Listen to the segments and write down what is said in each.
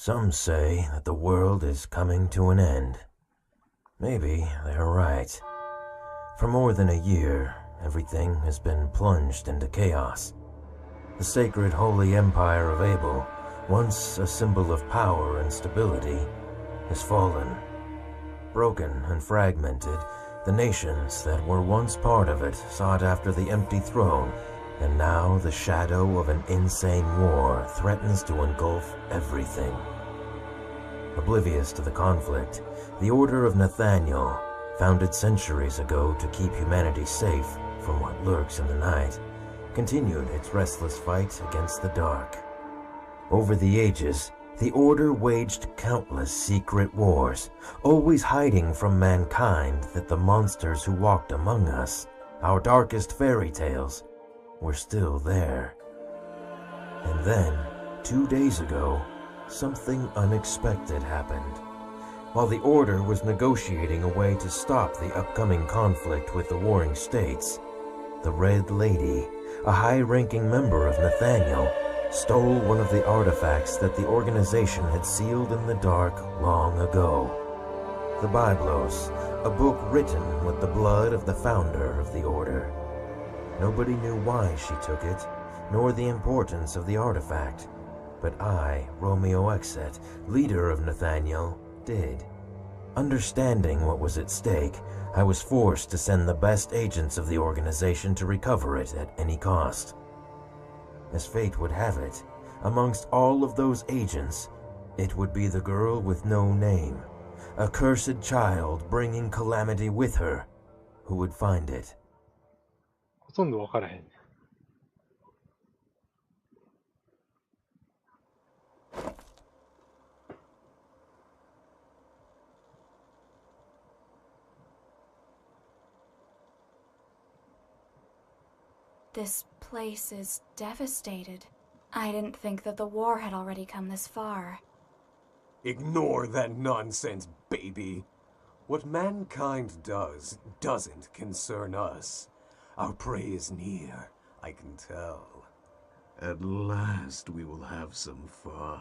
Some say that the world is coming to an end. Maybe they're right. For more than a year, everything has been plunged into chaos. The sacred holy empire of Abel, once a symbol of power and stability, has fallen. Broken and fragmented, the nations that were once part of it sought after the empty throne, and now the shadow of an insane war threatens to engulf everything. Oblivious to the conflict, the Order of Nathaniel, founded centuries ago to keep humanity safe from what lurks in the night, continued its restless fight against the dark. Over the ages, the Order waged countless secret wars, always hiding from mankind that the monsters who walked among us, our darkest fairy tales, were still there. And then, 2 days ago, something unexpected happened. While the Order was negotiating a way to stop the upcoming conflict with the warring states, the Red Lady, a high-ranking member of Nathaniel, stole one of the artifacts that the organization had sealed in the dark long ago. The Biblos, a book written with the blood of the founder of the Order. Nobody knew why she took it, nor the importance of the artifact. But I, Romeo Exet, leader of Nathaniel, did. Understanding what was at stake, I was forced to send the best agents of the organization to recover it at any cost. As fate would have it, amongst all of those agents, it would be the girl with no name, a cursed child bringing calamity with her, who would find it. ほとんど分からへんね。This place is devastated. I didn't think that the war had already come this far. Ignore that nonsense, baby. What mankind does doesn't concern us. Our prey is near, I can tell. At last we will have some fun.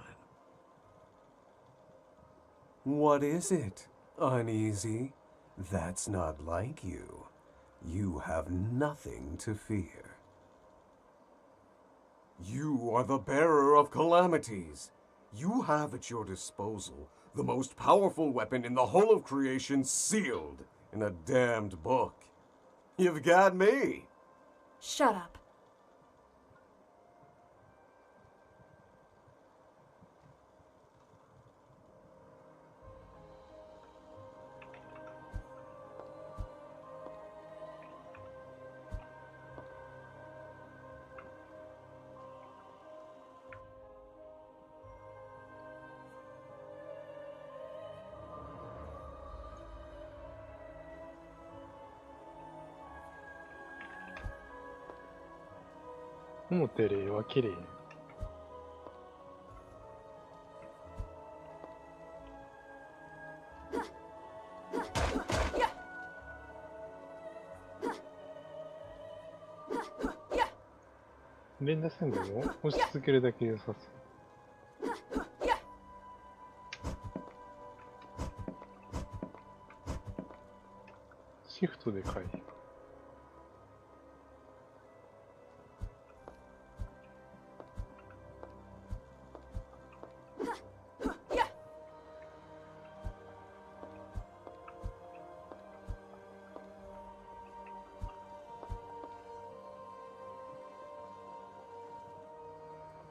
What is it? Uneasy? That's not like you. You have nothing to fear. You are the bearer of calamities. You have at your disposal the most powerful weapon in the whole of creation sealed in a damned book. You've got me. Shut up.表霊は綺麗。連打せんでも押し続けるだけで良さそう。シフトで回避。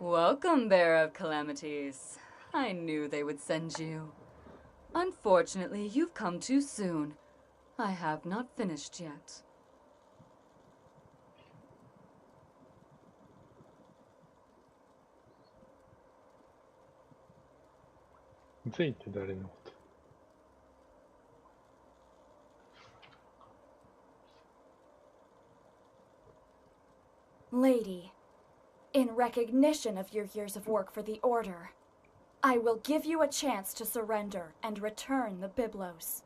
Welcome, Bearer of Calamities. I knew they would send you. Unfortunately, you've come too soon. I have not finished yet. ゼイって誰のこと？ Lady, in recognition of your years of work for the Order, I will give you a chance to surrender and return the Biblos.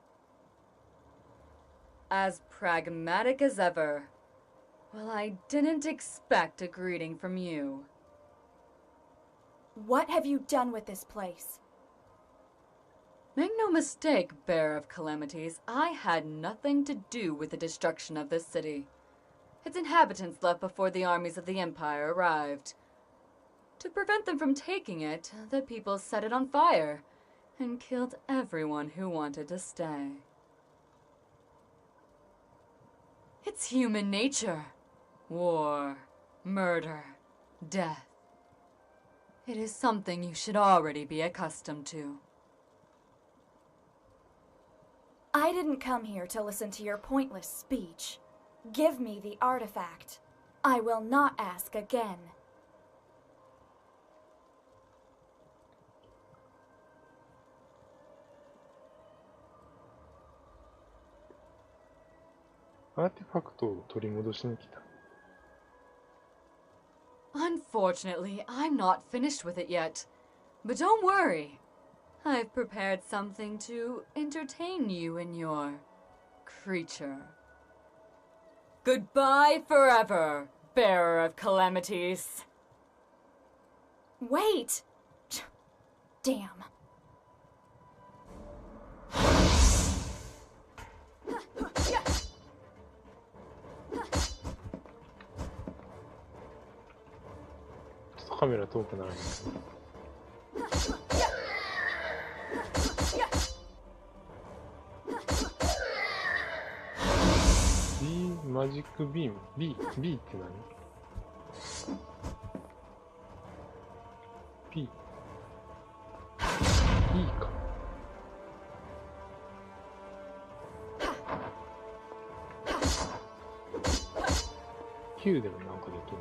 As pragmatic as ever. Well, I didn't expect a greeting from you. What have you done with this place? Make no mistake, Bearer of Calamities, I had nothing to do with the destruction of this city. Its inhabitants left before the armies of the Empire arrived. To prevent them from taking it, the people set it on fire and killed everyone who wanted to stay. It's human nature. War, murder, death. It is something you should already be accustomed to. I didn't come here to listen to your pointless speech. Give me the artifact. I will not ask again. Unfortunately, I'm not finished with it yet. But don't worry. I've prepared something to entertain you and your creature. Goodbye forever, Bearer of Calamities. Wait! Damn.マジックビーム B って何？ P E か。Q でもなんかできる。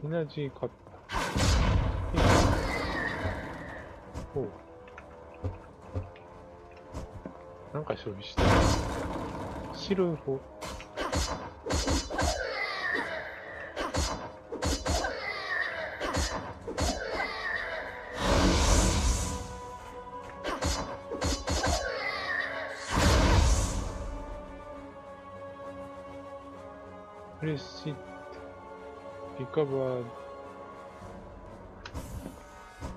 エナジーカッター。おう。なんか消費した。白い方。フレッシュ。リカバー。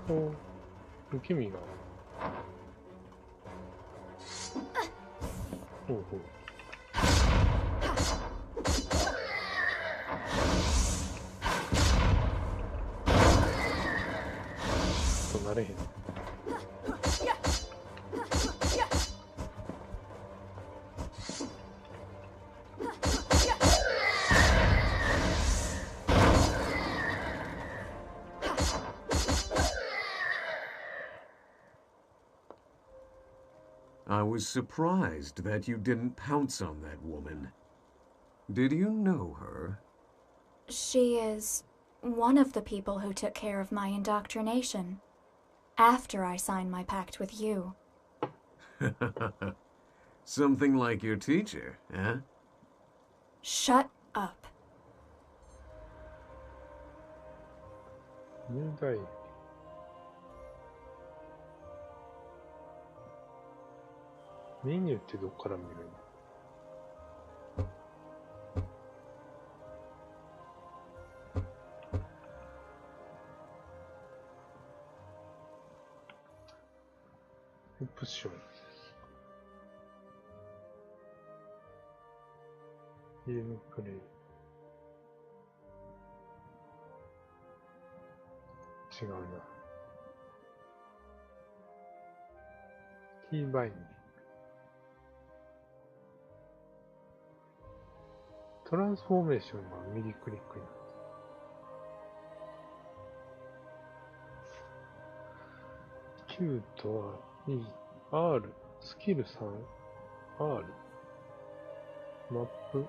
お、受け身が。ほうほう。ちょっと慣れへん。I was surprised that you didn't pounce on that woman. Did you know her? She is one of the people who took care of my indoctrination after I signed my pact with you. Something like your teacher, eh? Shut up. 入隊。メニューってどっから見るの？オプション。ゲームプレイ。違うな。キーバイング。トランスフォーメーションが右クリックになって。Q とは E、R、スキル3、R、マップ、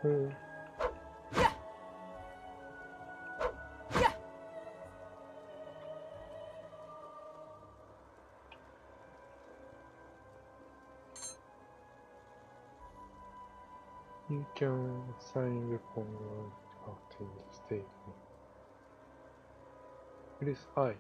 ほう。You can assign weapon after in the statement. Press I.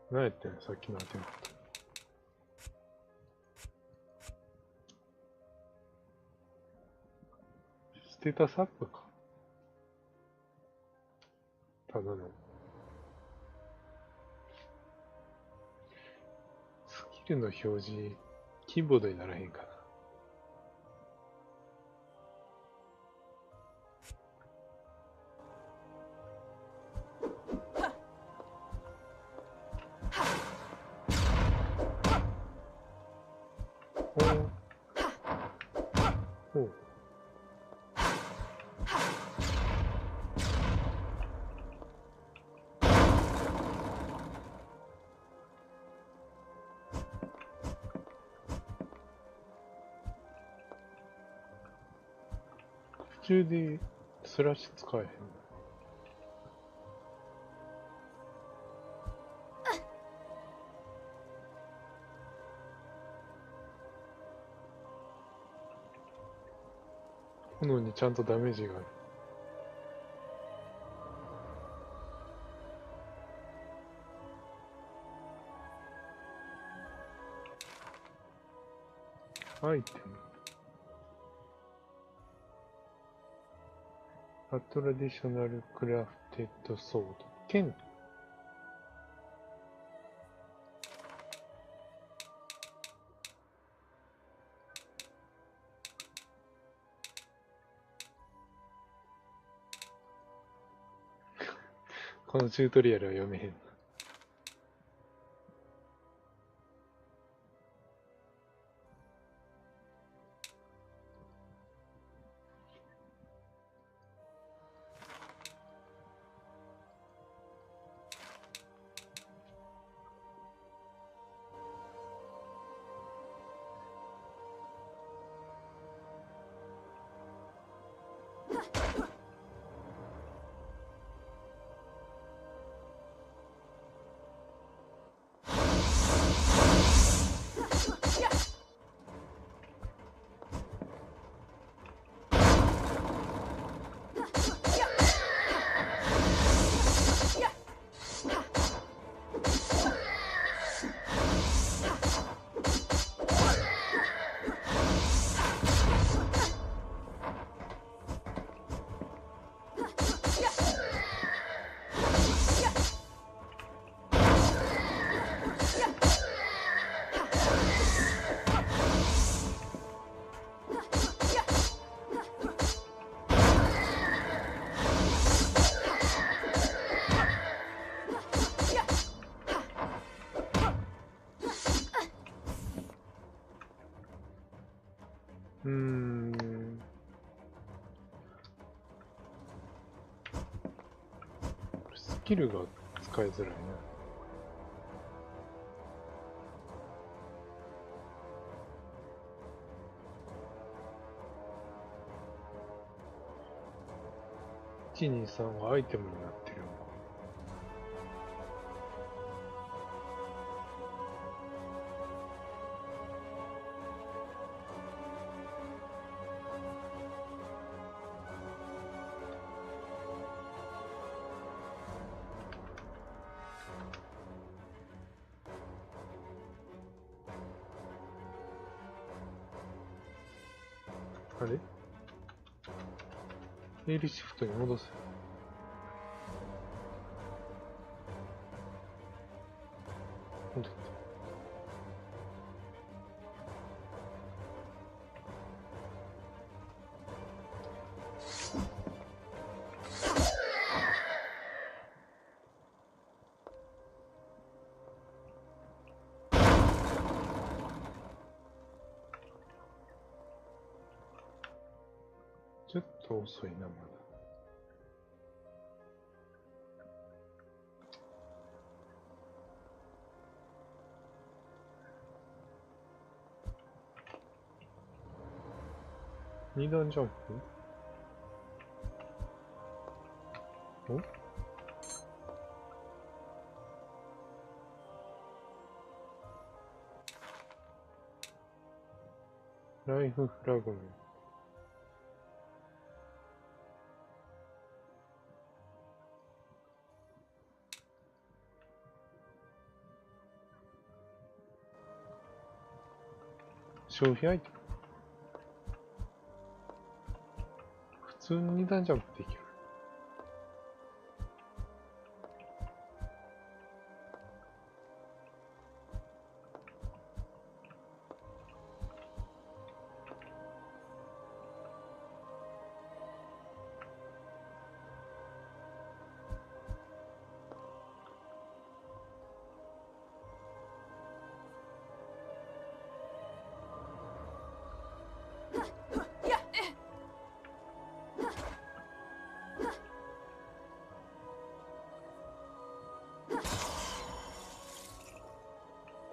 何やってんのさっきのアテンプト。ステータスアップか。ただの。スキルの表示、キーボードにならへんかな。おう。途中でスラッシュ使えへんの。炎にちゃんとダメージがある。アイテム。A traditional crafted sword. 剣。このチュートリアルは読めへんな。スキルが使いづらいな。123がアイテムになってるのか。あれ？エールシフトに戻す。戻った。ちょっと遅いな、まだ。二段ジャンプ？お？ライフフラグメント。消費アイテム。普通に二段ジャンプできる。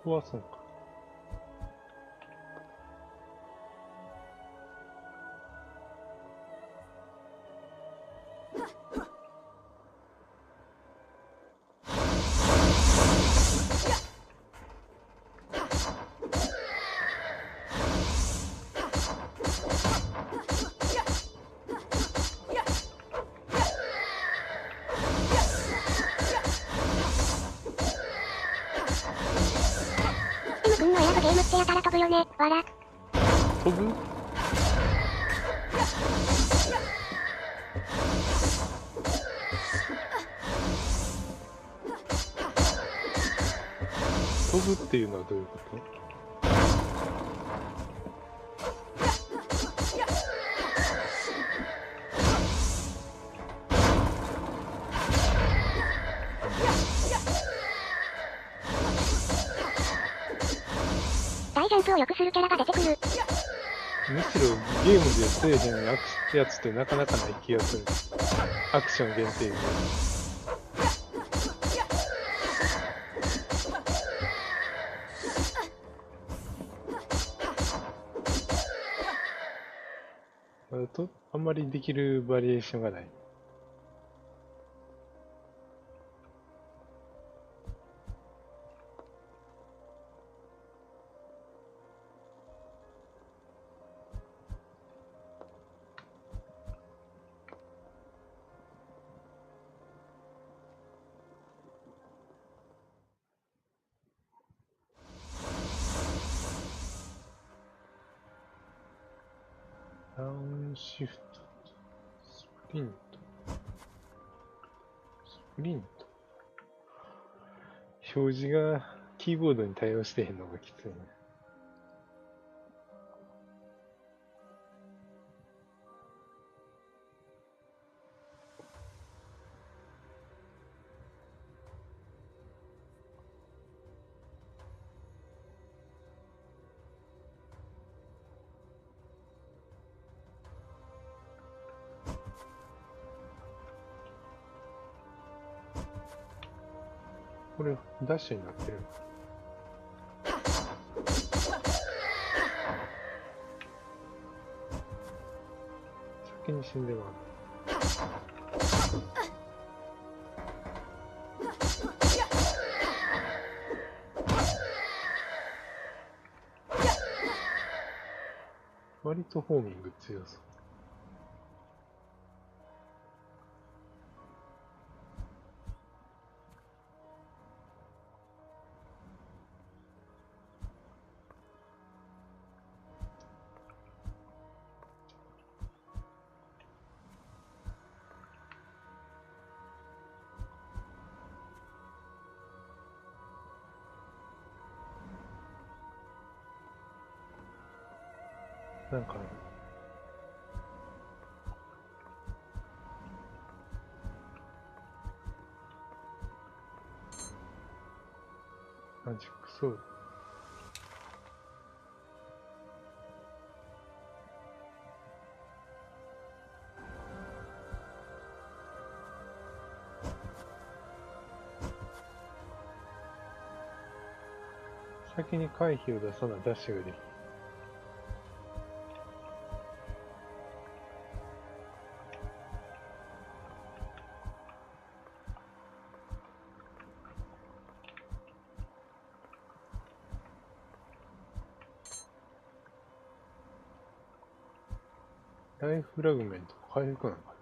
ここはそうか。君の選ぶゲームってやたら飛ぶよね、わら。飛ぶ？飛ぶっていうのはどういうこと？大ジャンプを良くするキャラが出てくる。むしろゲームでせえへんやつってなかなかない気がする。アクション限定で。あんまりできるバリエーションがない。ダウンシフト、スプリント、表示がキーボードに対応してへんのがきついね。これダッシュになってる。先に死んでまう。割とホーミング強そう。なんかマジックソード。先に回避を出さないダッシュができる。ライフフラグメント回復なのかな。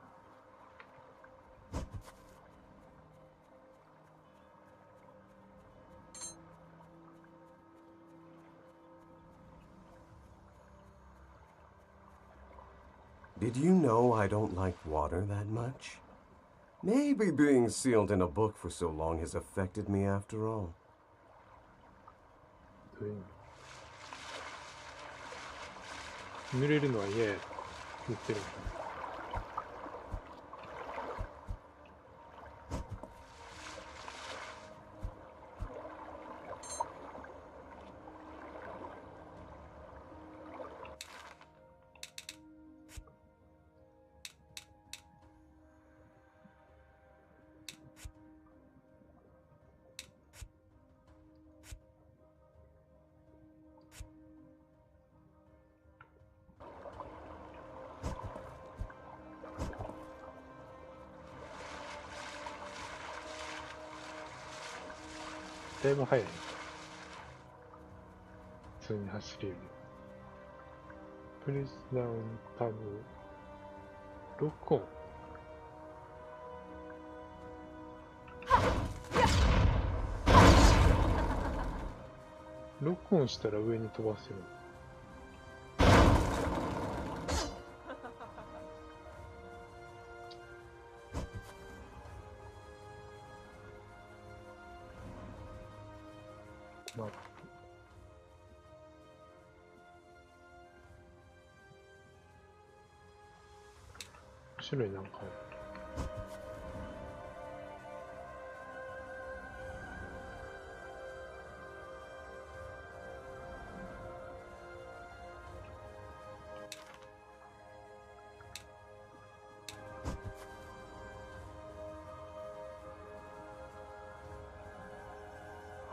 Did you know I don't like water that much? Maybe being sealed in a book for so long has affected me after all. どういう意味？濡れるのは嫌や言ってるのかな。だいぶ速い。普通に走れる。プレスダウンタブ。ロックオン。ロックオンしたら上に飛ばせる。まあ、種類なんかある。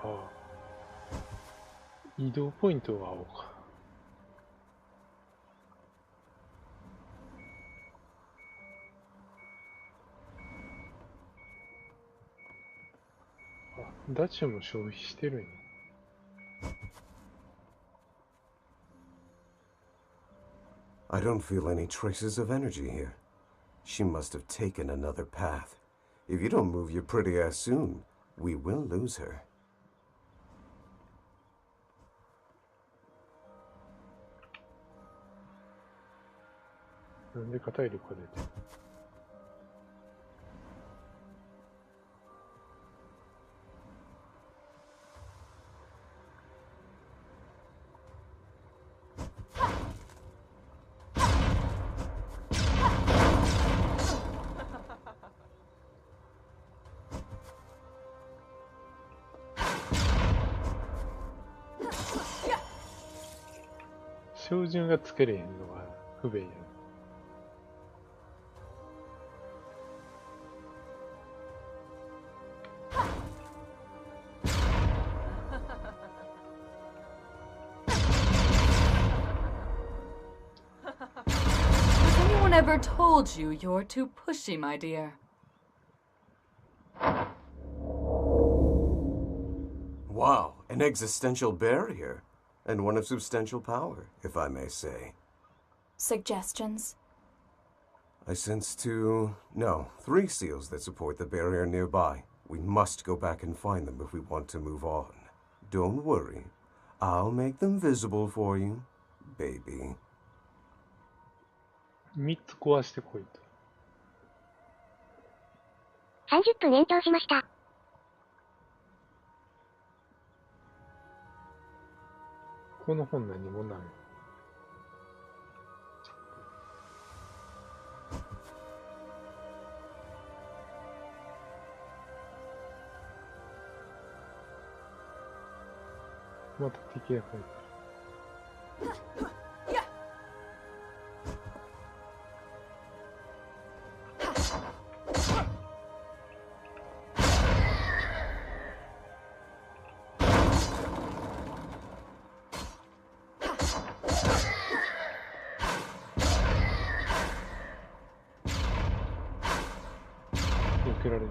ああ。移動ポイントが青か。あ、ダッシュも消費してるんや。I don't feel any traces of energy here. She must have taken another path. If you don't move your pretty ass soon, we will lose her. なんで硬い力が出てる。照準がつけれへんのが不便やね。Never told you you're too pushy, my dear. Wow, an existential barrier, and one of substantial power, if I may say. Suggestions? I sense three seals that support the barrier nearby. We must go back and find them if we want to move on. Don't worry, I'll make them visible for you, baby. 3つ壊してこいと。30分延長しました。この本何もない。また敵が書いてる。けられる。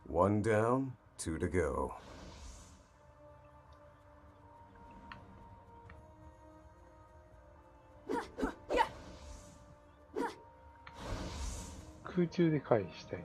One down, two to go. 空中で回避したい。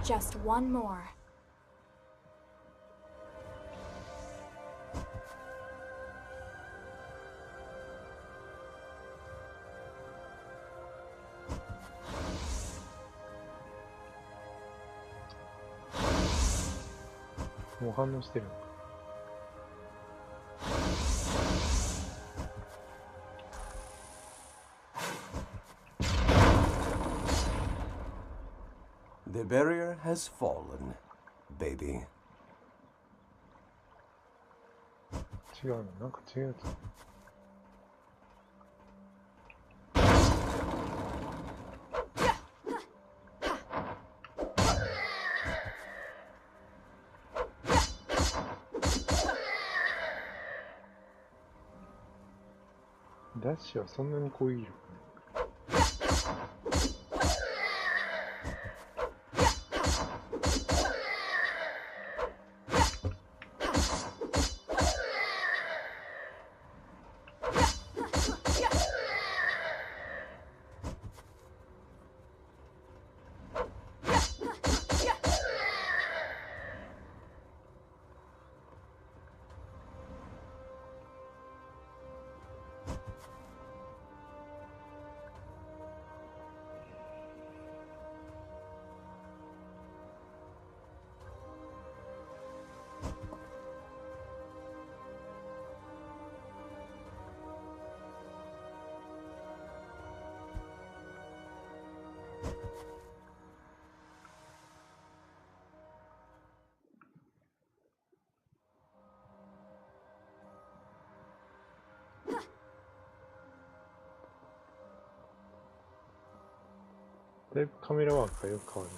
Just one more.もう反応してるのか。The barrier has fallen, baby. 違うの、なんか違うやつ。ダッシュはそんなに攻撃力ない。だいぶカメラワークがよく変わる。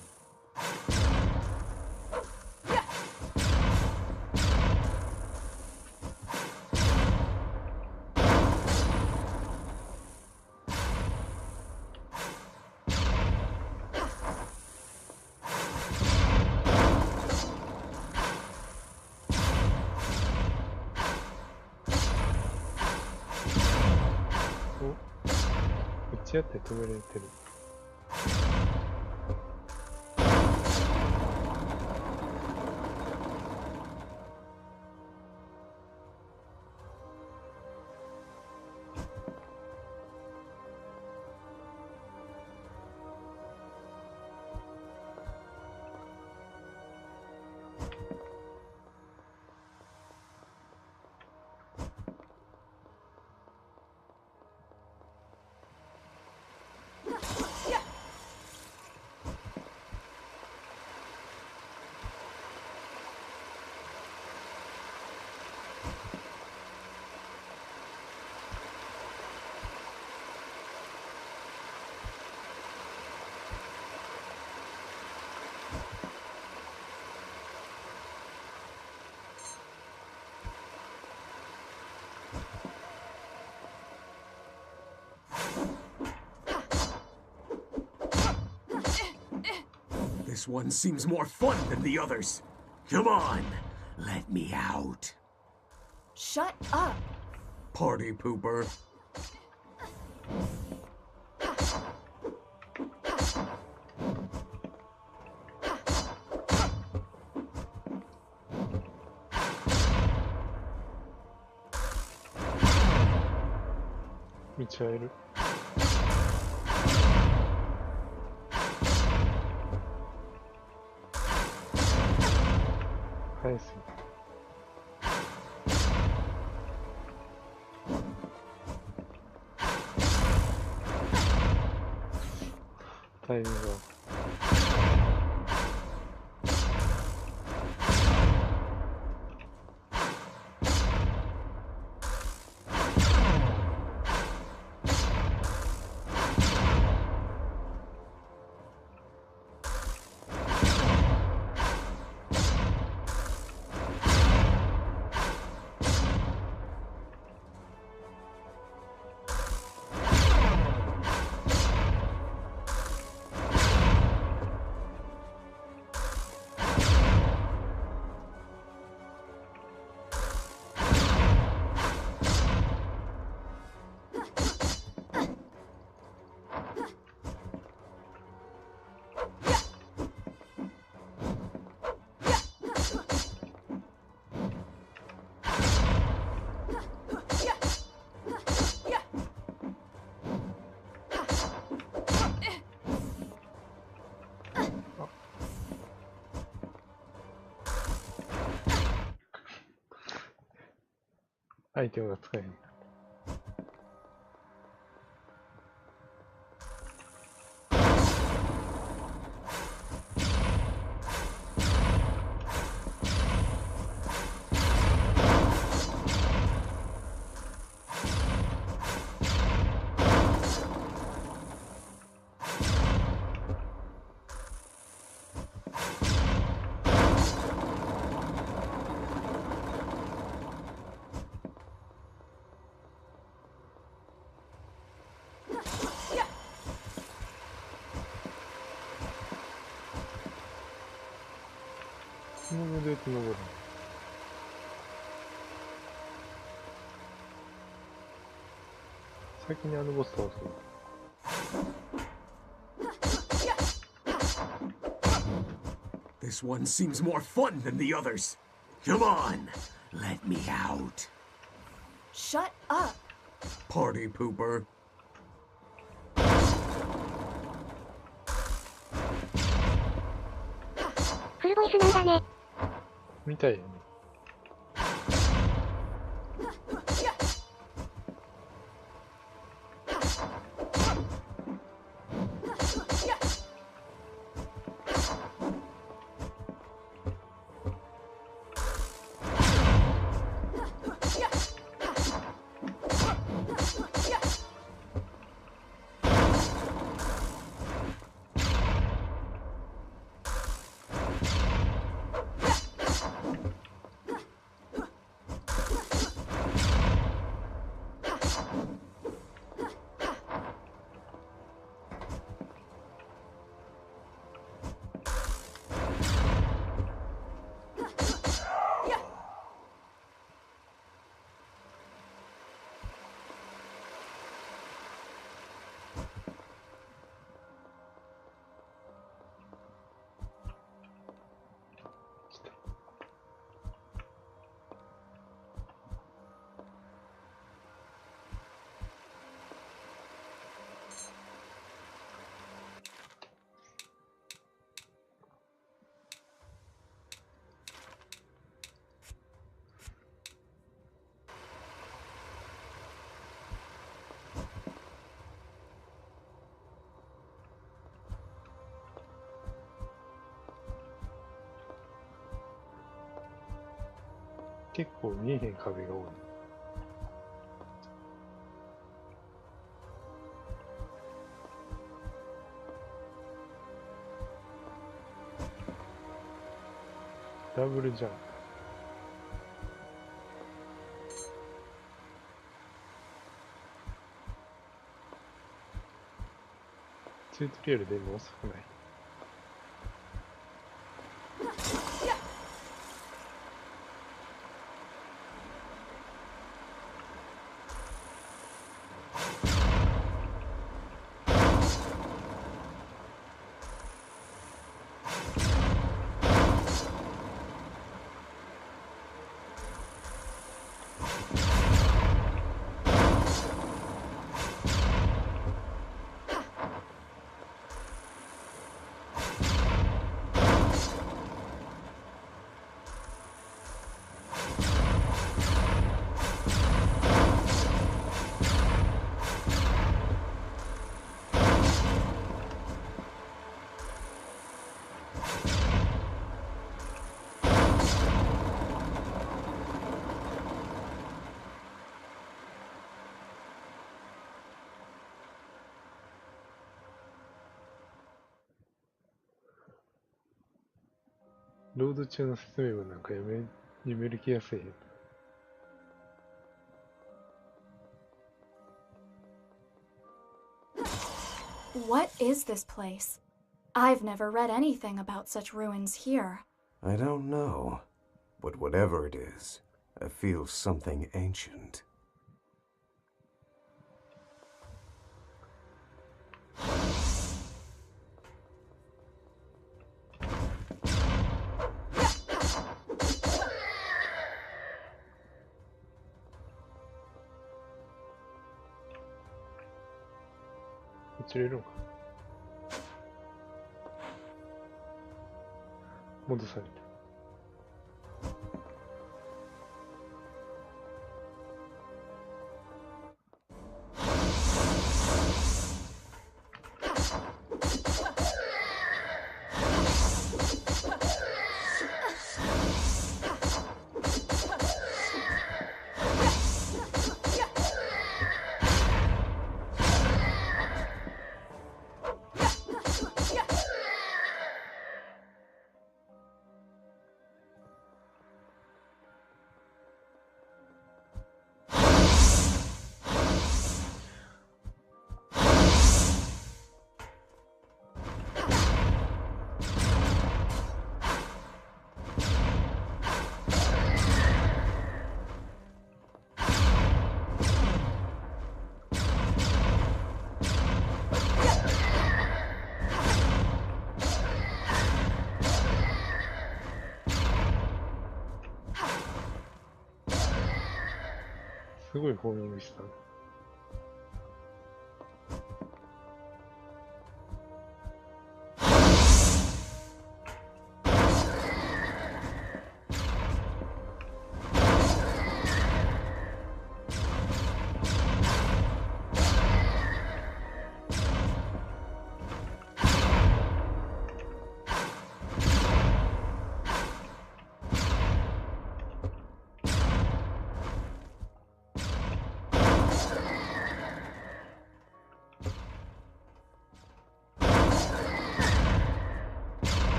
お、打ち合って止められてる。This one seems more fun than the others. Come on, let me out. Shut up! Party pooper. Michael. I see. タイミングが。アイテムが使える。この上で登る。先にあのボス倒す。This one seems more fun than the others. Come on, let me out. Shut up! Party pooper. フルボイスなんだね。みたいよね。結構見えへん壁が多い。ダブルジャンプ。チュートリアルでも遅くない。ロード中の説明文なんか読める気がせえへん。What is this place? I've never read anything about such ruins here. I don't know. But whatever it is, I feel something ancient. It's really long. 戻された。すごいホーミングした。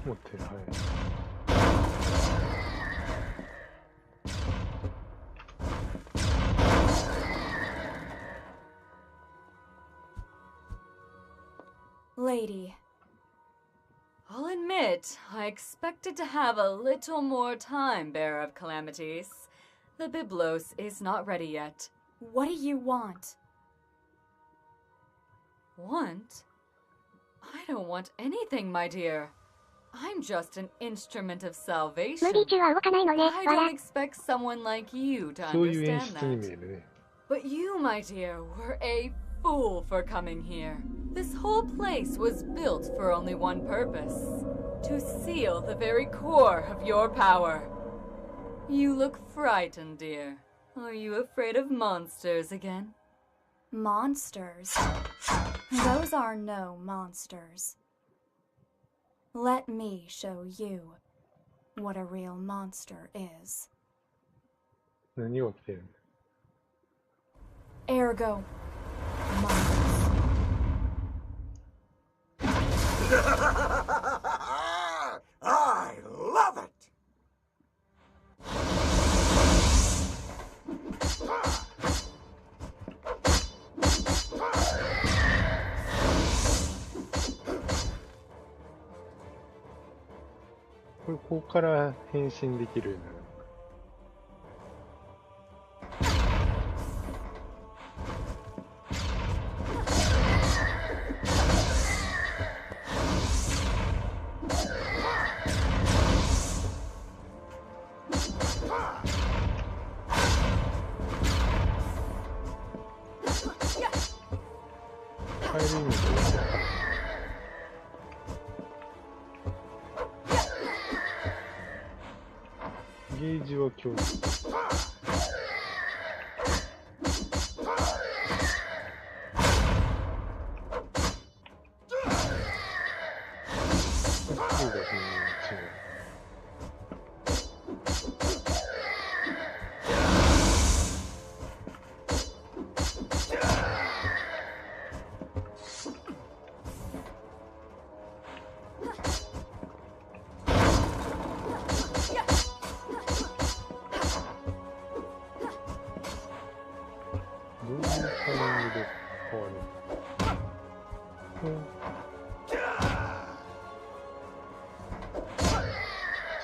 持ってる、はい。Lady. I'll admit, I expected to have a little more time, Bearer of Calamities. The Biblos is not ready yet. What do you want? Want? I don't want anything, my dear. I'm just an instrument of salvation. ムービー中は動かないのね。 I わら。 don't expect someone like you to そういう演 understand 出に見え that. るね。 But you, my dear, were a fool for coming here. This whole place was built for only one purpose. To seal the very core of your power. You look frightened, dear. Are you afraid of monsters again? Monsters? Those are no monsters. Let me show you what a real monster is. 何が起きてるんだ。 Ergo, monsters. I love it! これ、ここから変身できるようになる。入る意味がよくわからない。ゲージは強烈。スキルが全然違う。どういうタイミングで変わるの？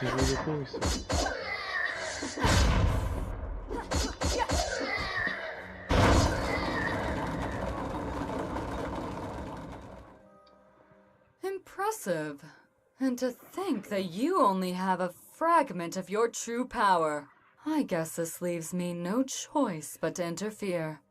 自分で攻撃する。Impressive. And to think that you only have a fragment of your true power. I guess this leaves me no choice but to interfere.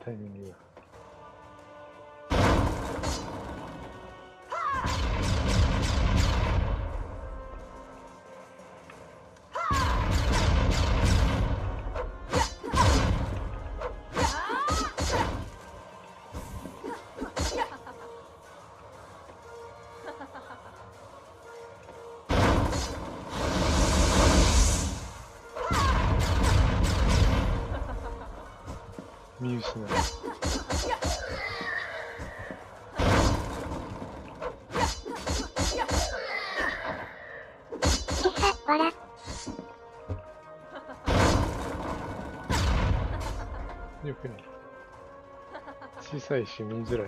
タイミングが。見失う。笑。よくない。小さいし見づらい。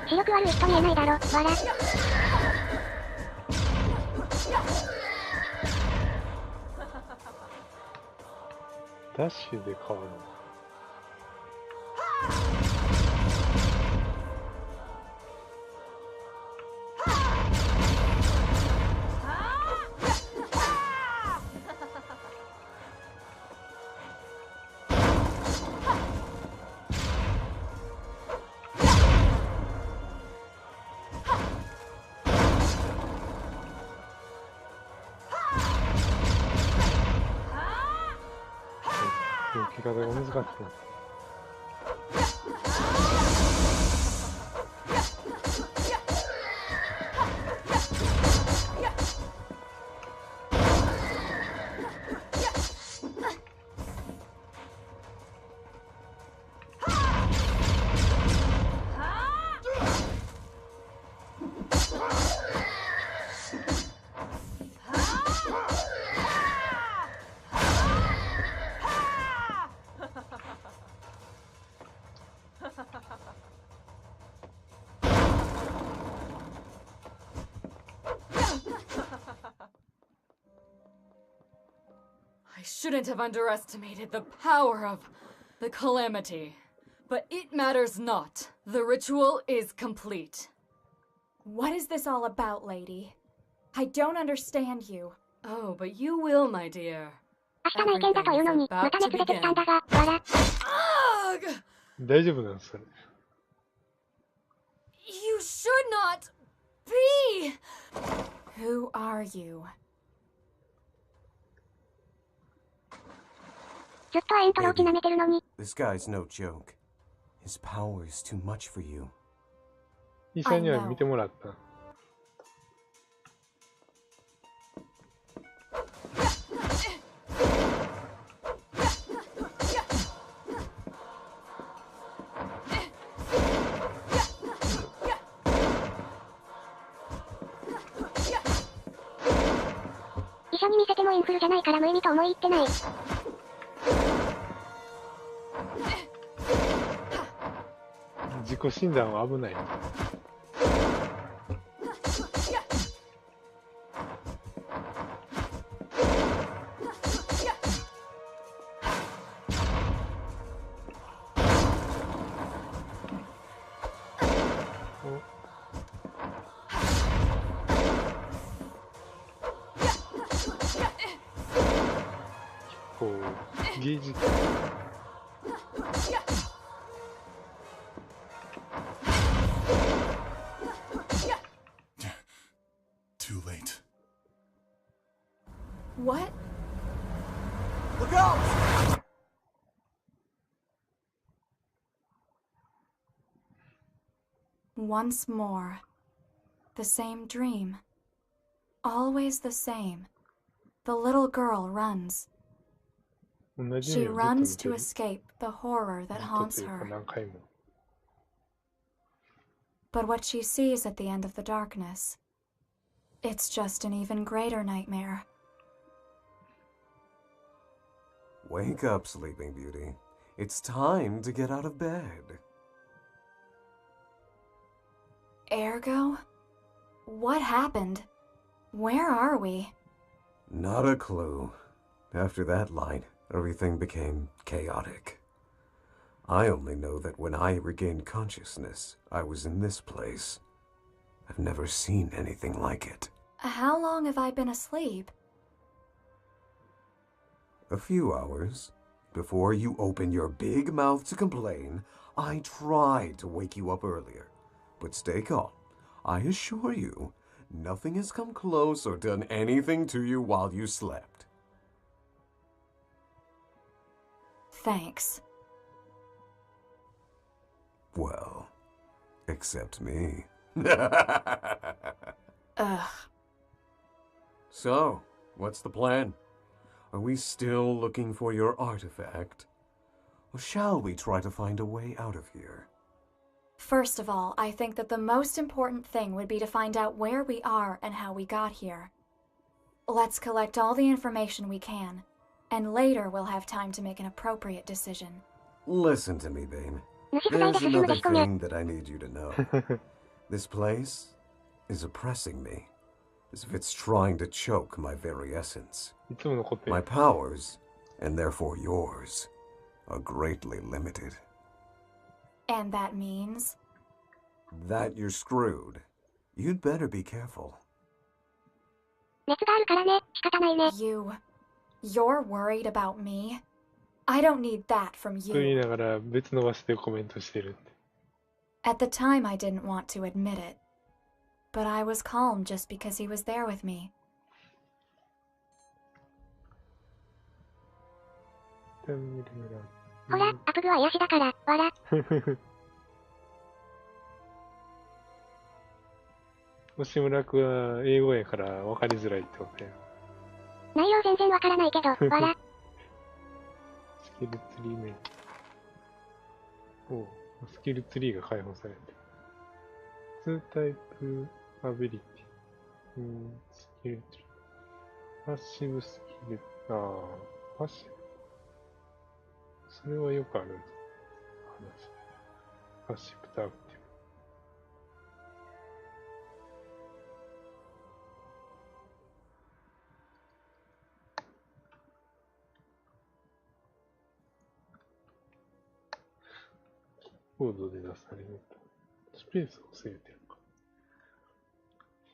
視力悪い人見えないだろ、笑。ダッシュで変わるの。動き方が難しくなる。I shouldn't have underestimated the power of the calamity. But it matters not. The ritual is complete. What is this all about, lady? I don't understand you. Oh, but you will, my dear. 明日の意見だというのに、また熱出てきたんだが、笑。Ugh! 大丈夫なんですかね。You should not be! Who are you? ずっとエントローチ舐めてるのに。This guy's no joke. His power is too much for you. 医者には見てもらった。医者に見せてもインフルじゃないから無意味と思い入ってない。自己個死んだのは危ない。こうゲージToo late. What? Look out! Once more. The same dream. Always the same. The little girl runs. 同じ She ように runs ずっと to 見てる。 escape the horror ず that っと haunts というか her. 何回も。 But what she sees at the end of the darkness, it's just an even greater nightmare. Wake up, Sleeping Beauty. It's time to get out of bed. Ergo? What happened? Where are we? Not a clue. After that light, everything became chaotic. I only know that when I regained consciousness, I was in this place. I've never seen anything like it. How long have I been asleep? A few hours. Before you open your big mouth to complain, I tried to wake you up earlier. But stay calm. I assure you, nothing has come close or done anything to you while you slept. Thanks. Well, except me. Ugh. So, what's the plan? Are we still looking for your artifact? Or shall we try to find a way out of here? First of all, I think that the most important thing would be to find out where we are and how we got here. Let's collect all the information we can, and later we'll have time to make an appropriate decision. Listen to me, babe. 主不在で There's 進む another べきこにゃ。 thing that I need you to know. This place is oppressing me, as if it's trying to choke my very essence. いつも残ってる My powers, and therefore yours, are greatly limited. And that means? That you're screwed. You'd better be careful. 熱があるからね、仕方ないね。 You're worried about me? I don't need that from と言い you. ながら別の場所でコメントしてるって。 At the time, I didn't want to admit it. But I was calm just because he was there with me. ほら、アプグは癒しだから、わら。星村くんは英語やから分かりづらいってことや。内容全然わからないけど、わら。スキルツリーね。おう、スキルツリーが解放されて。2タイプアビリティ。スキルツリー。パッシブスキル。パッシブ。それはよくある話。パッシブとアクティブ。コードで出されると。スペースを防げてるか。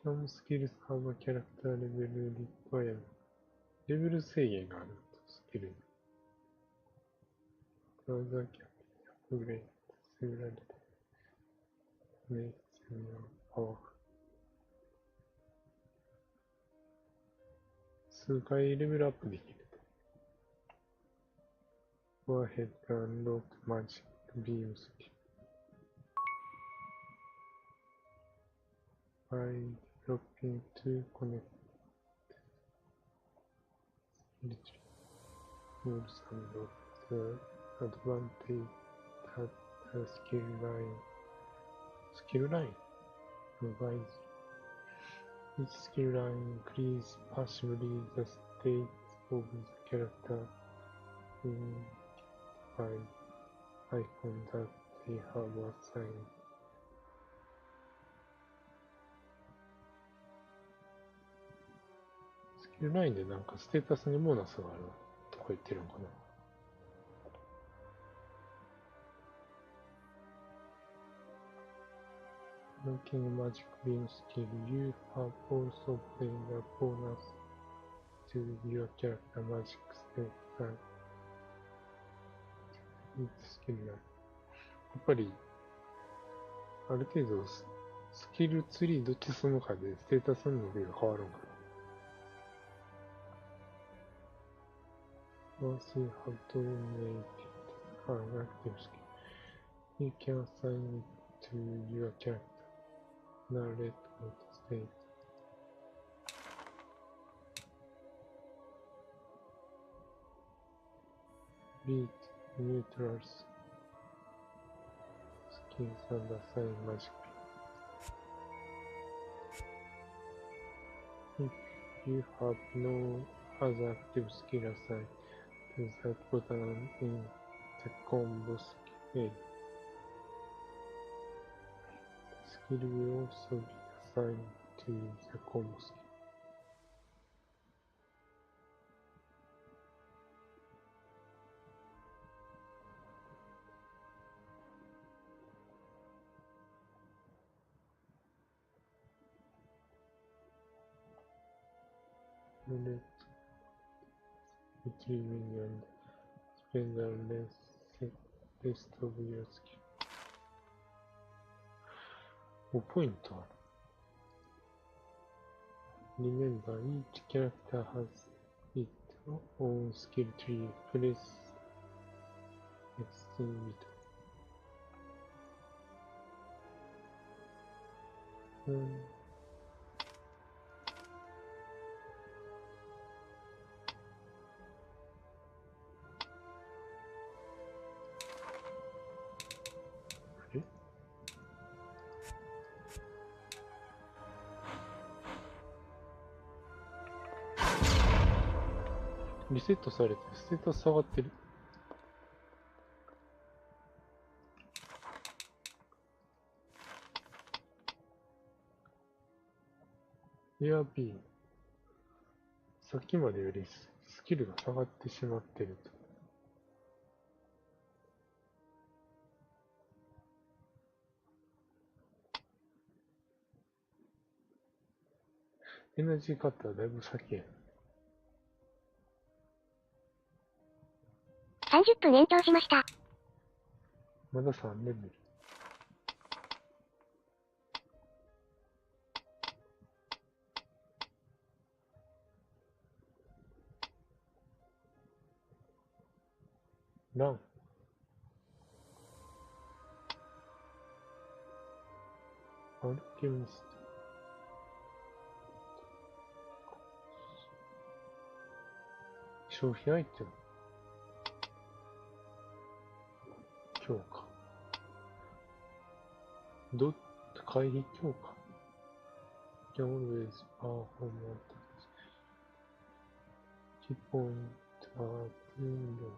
Some skills have a character level requirement. レベル制限があると、スキルに。ブラウザーキャップ、グレード、セブラリティ、メイツ、パワフル。数回レベルアップできると。Go ahead and lock magic beam skill. By dropping to connect. Rules and the advantage that the skill line provides. Each skill line increases passively the state of the character by icon that they have assigned. キルラインでなんかステータスにボーナスがあるとか言ってるのかな。Looking magic beam skill, you have also played a bonus to your character magic spell time. スキルない。やっぱり、ある程度スキルツリーどっち進むかでステータスの伸びが変わるんかな。Once you have donated an active skill, you can assign it to your character. Now let it state. Beat neutrals. Skills and assign magic. If you have no other active skill assigned to that button in the combo skill, skill will also be assigned to the combo skill. Let retrieving and spend the rest of your skill. 5ポイントある。Remember, each character has its own skill tree. Press extend it. えリセットされてステータス下がってる。エアビーム。さっきまでよりスキルが下がってしまってると。エナジーカッターだいぶ先やん。30分延長しました。まだ3レベル。ラン。アルケミスト。消費アイテム。強化。回避強化。Can always perform attacks. Key point are window.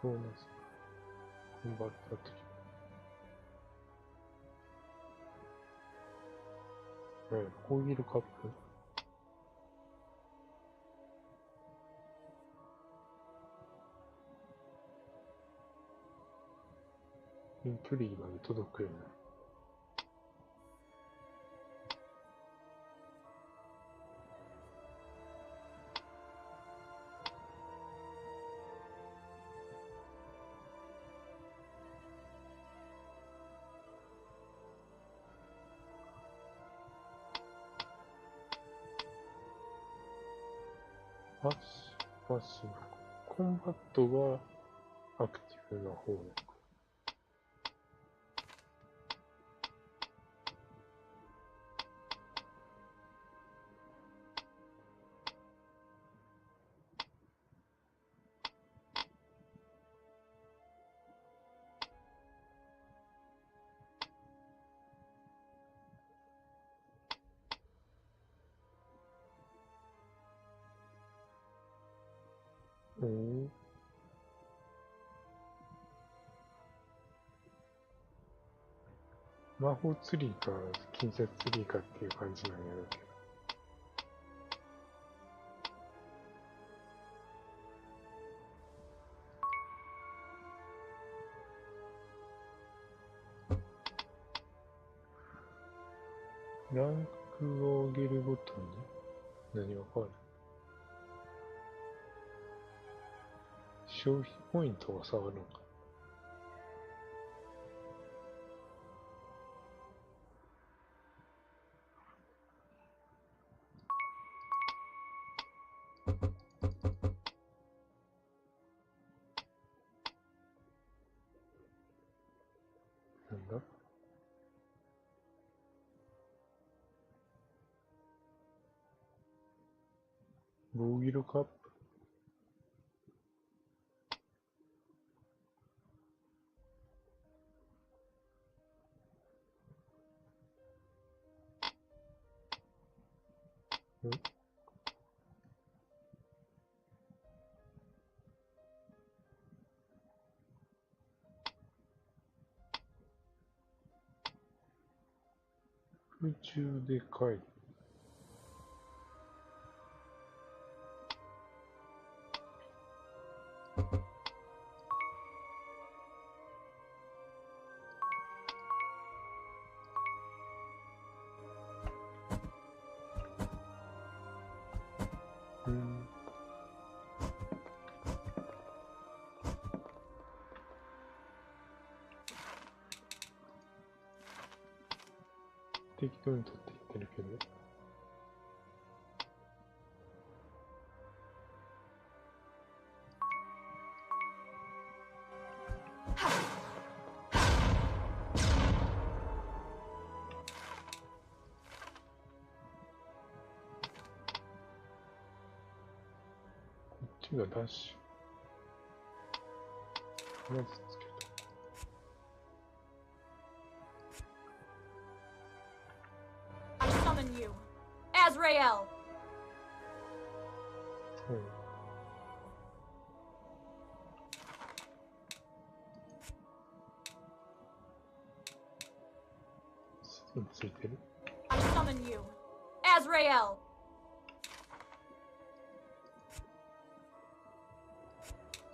ボーナスコンバットアトリー。コーギルカップ。距離まで届くよね。パッシブ。コンバットがアクティブな方ね。おー。魔法ツリーか近接ツリーかっていう感じなんやろうけど。ランクを上げるごとに何が変わる？消費ポイントが下がるのか。なんだ？防御力アップ。ん？空中で帰る。適当に取っていってるけど。こっちがダッシュ。まずつけた。I summon you, Azrael! うん。すぐについてる。I summon you, Azrael!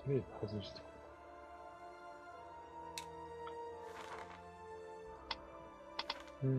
とりあえず外してこう。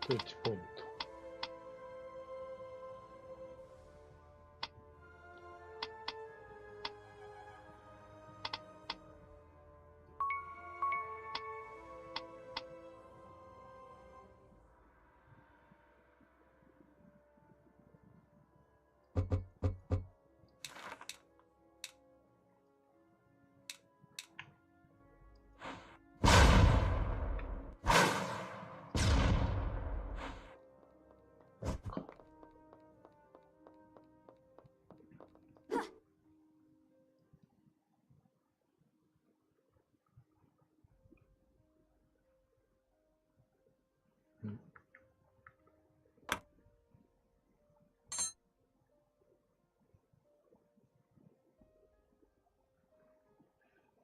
1ポイント。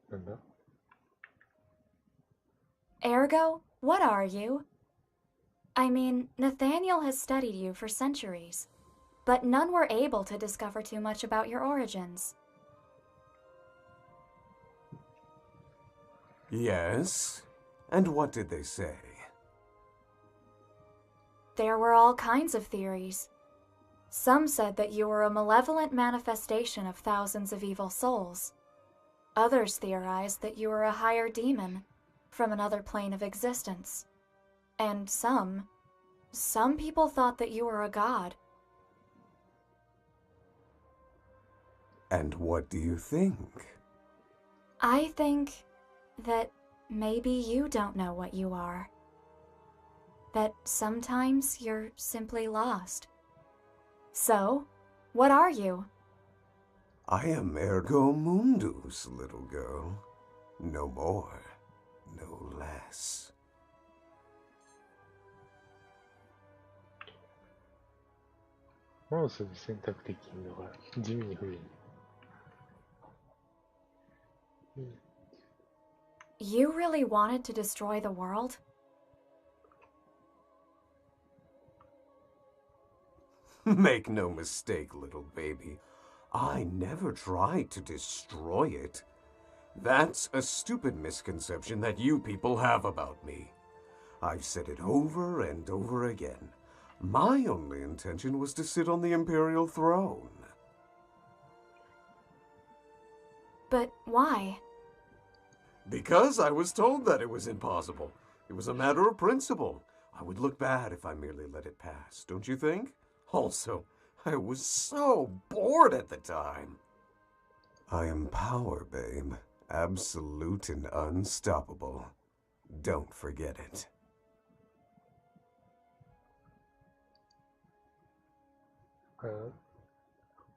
なんだ？ Ergo, what are you? I mean, Nathaniel has studied you for centuries. but none were able to discover too much about your origins. Yes? And what did they say? There were all kinds of theories. Some said that you were a malevolent manifestation of thousands of evil souls. Others theorized that you were a higher demon from another plane of existence. And some people thought that you were a god. And what do you think? I think that maybe you don't know what you are. That sometimes you're simply lost. So, what are you? I am Ergo Mundus, little girl. No more, no less. マウスで選択できるのが地味に不便。You really wanted to destroy the world? Make no mistake, little baby. I never tried to destroy it. That's a stupid misconception that you people have about me. I've said it over and over again. My only intention was to sit on the Imperial throne. But why? Because I was told that it was impossible. It was a matter of principle. I would look bad if I merely let it pass, don't you think? Also, I was so bored at the time. I am power, babe. Absolute and unstoppable. Don't forget it.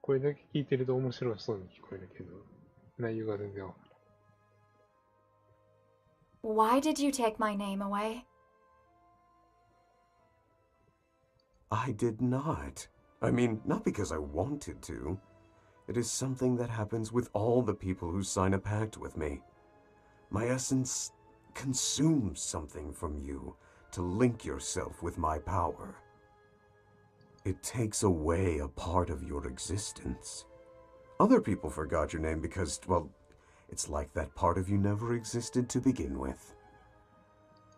声だけ聞いてると面白そうに聞こえるけど、内容が全然わか Why did you take my name away? I did not. I mean, not because I wanted to. It is something that happens with all the people who sign a pact with me. My essence consumes something from you to link yourself with my power. It takes away a part of your existence. Other people forgot your name because, well, it's like that part of you never existed to begin with.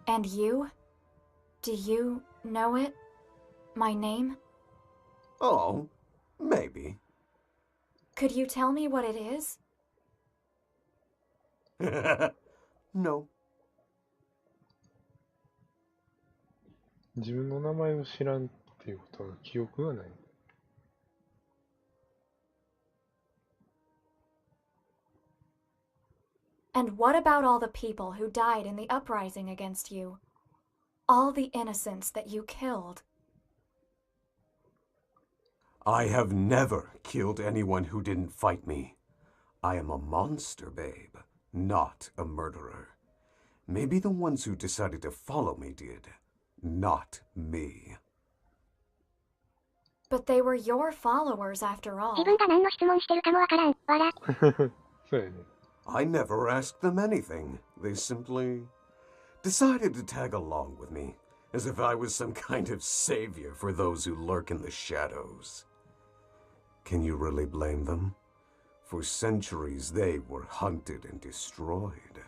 And you? Do you know it? My name? Oh, maybe. Could you tell me what it is? No. 自分の名前を知らんっていうことは記憶がない。And what about all the people who died in the uprising against you? All the innocents that you killed? I have never killed anyone who didn't fight me. I am a monster, babe, not a murderer. Maybe the ones who decided to follow me did, not me. But they were your followers after all. 自分が何の質問してるかもわからん。笑。そうやね。I never asked them anything. They simply decided to tag along with me, as if I was some kind of savior for those who lurk in the shadows. Can you really blame them? For centuries they were hunted and destroyed.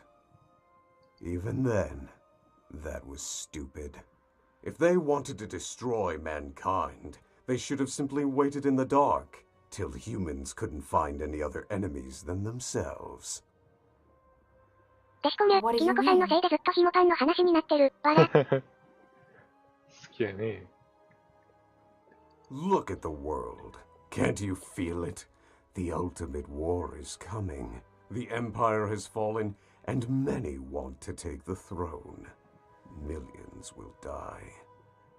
Even then, that was stupid. If they wanted to destroy mankind, they should have simply waited in the dark till humans couldn't find any other enemies than themselves. デシコメ、 What do キ you ノコさんの mean? せいでずっとひもパンの話になってる。笑。好きやね。Look at the world. Can't you feel it? The ultimate war is coming. The Empire has fallen, and many want to take the throne. Millions will die.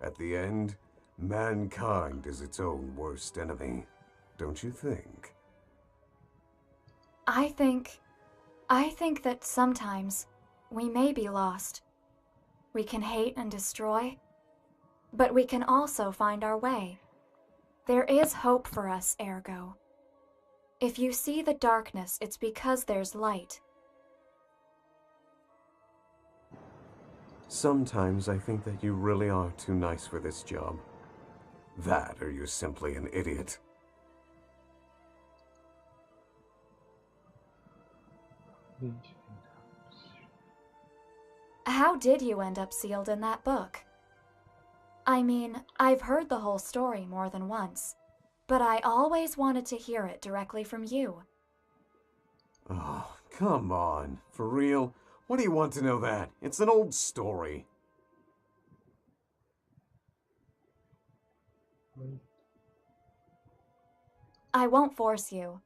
At the end, mankind is its own worst enemy. Don't you think? I think that sometimes we may be lost. We can hate and destroy, but we can also find our way. There is hope for us, Ergo. If you see the darkness, it's because there's light. Sometimes I think that you really are too nice for this job. That or you're simply an idiot. How did you end up sealed in that book? I mean, I've heard the whole story more than once, but I always wanted to hear it directly from you. Oh, come on. For real? Why do you want to know that? It's an old story. I won't force you,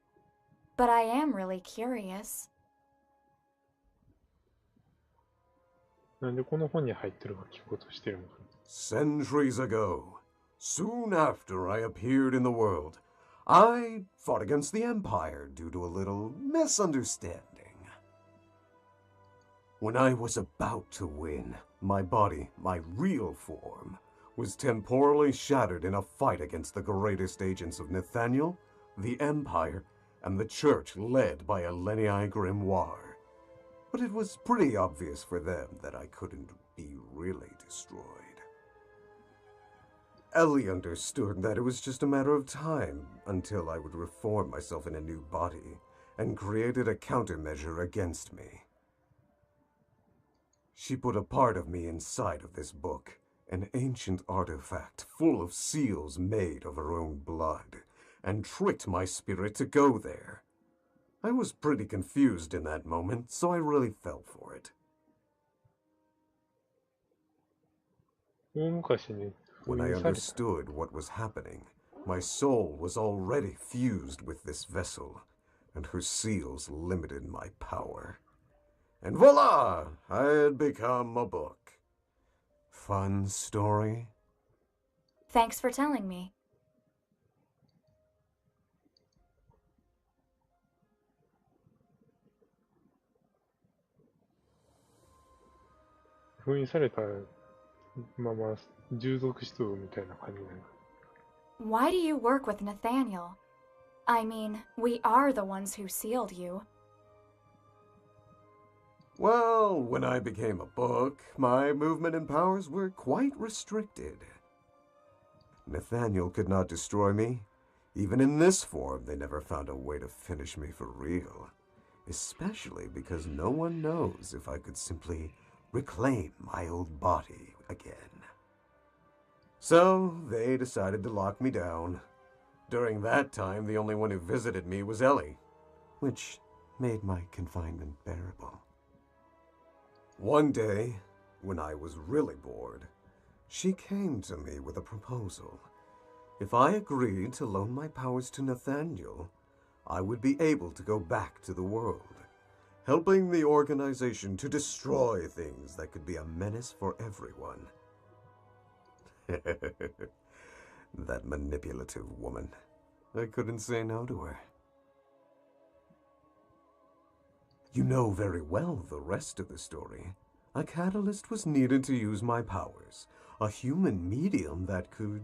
but I am really curious. なんでこの本に入ってるか聞こうとしてるのか。Centuries ago, soon after I appeared in the world, I fought against the Empire due to a little misunderstanding. When I was about to win, my body, my real form, was temporally shattered in a fight against the greatest agents of Nathaniel, the Empire, and the Church led by Elenii Grimoire. But it was pretty obvious for them that I couldn't be really destroyed. Ellie understood that it was just a matter of time until I would reform myself in a new body, and created a countermeasure against me. She put a part of me inside of this book, an ancient artifact full of seals made of her own blood, and tricked my spirit to go there. I was pretty confused in that moment, so I really fell for it. 大昔に When 封 I 印された。 understood what was happening, my soul was already fused with this vessel, and her seals limited my power. And voila! I had become a book. Fun story? Thanks for telling me. 封印されたまま従属しとるみたいな感じなの。 Why do you work with Nathaniel? I mean, we are the ones who sealed you. Well, when I became a book, my movement and powers were quite restricted. Nathaniel could not destroy me. Even in this form, they never found a way to finish me for real. Especially because no one knows if I could simply reclaim my old body again. So, they decided to lock me down. During that time, the only one who visited me was Ellie, which made my confinement bearable. One day, when I was really bored, she came to me with a proposal. If I agreed to loan my powers to Nathaniel, I would be able to go back to the world, helping the organization to destroy things that could be a menace for everyone. That manipulative woman. I couldn't say no to her. You know very well the rest of the story. A catalyst was needed to use my powers, a human medium that could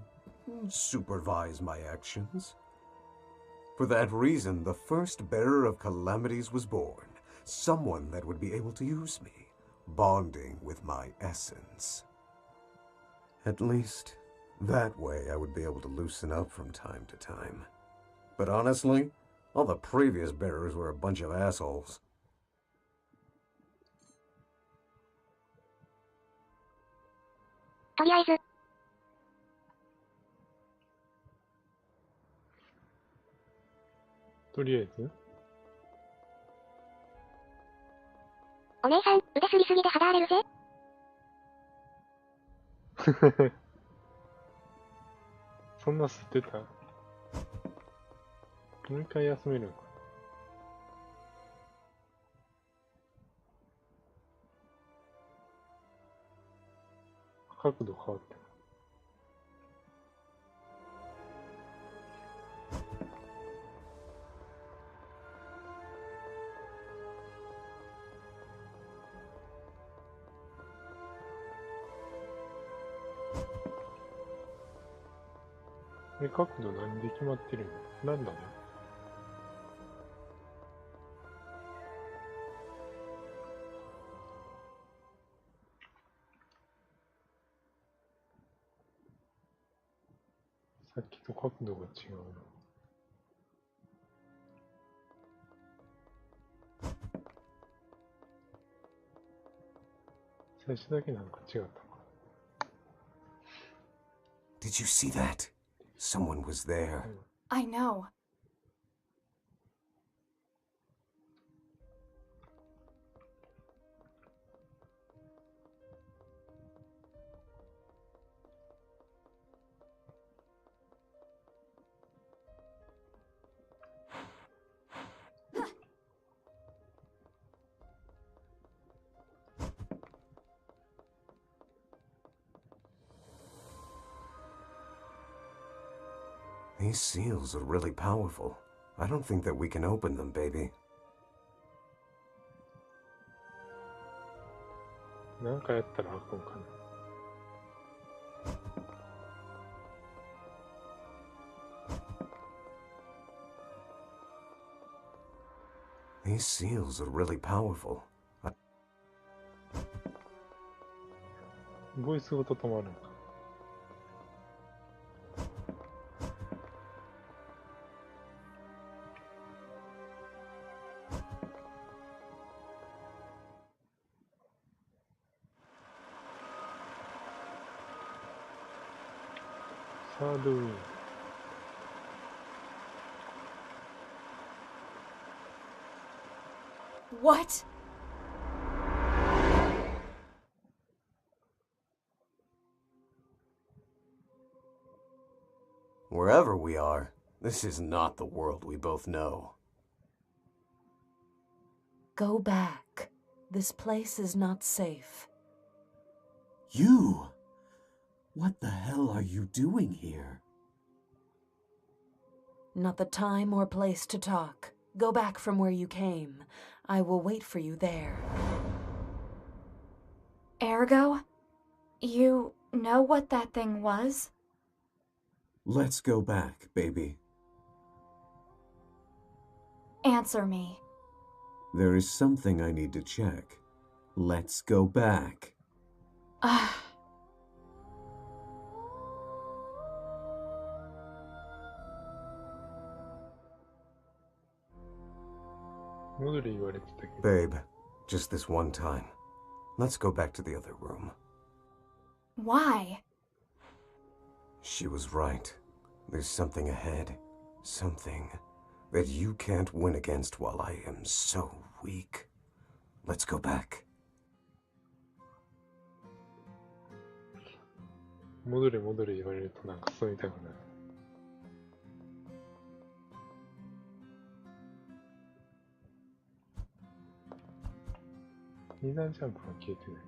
supervise my actions. For that reason, the first bearer of calamities was born, someone that would be able to use me, bonding with my essence. At least, that way I would be able to loosen up from time to time. But honestly, all the previous bearers were a bunch of assholes. とりあえず、とりあえず、お姉さん、腕すりすぎで肌荒れるぜ。そんな吸ってた。もう一回休めるのか。角度変わってる。角度何で決まってるの？なんだね。さっきと角度が違うな。最初だけなんか違ったか。Did you see that? Someone was there. I know. These seals are really powerful. I don't think that we can open them, baby. なんかやったらあかんかな。These seals are really powerful. ボイスごと止まるんか。サードウィン。What? Wherever we are, this is not the world we both know. Go back. This place is not safe. You? What the hell are you doing here? Not the time or place to talk. Go back from where you came. I will wait for you there. Ergo? You know what that thing was? Let's go back, baby. Answer me. There is something I need to check. Let's go back. Ah. Babe, just this one time. Let's go back to the other room. Why? She was right. There's something ahead. Something that you can't win against while I am so weak. Let's go back. 戻れ戻れ言われるとなんかそう言いたくなる。二段ジャンプは消えてない。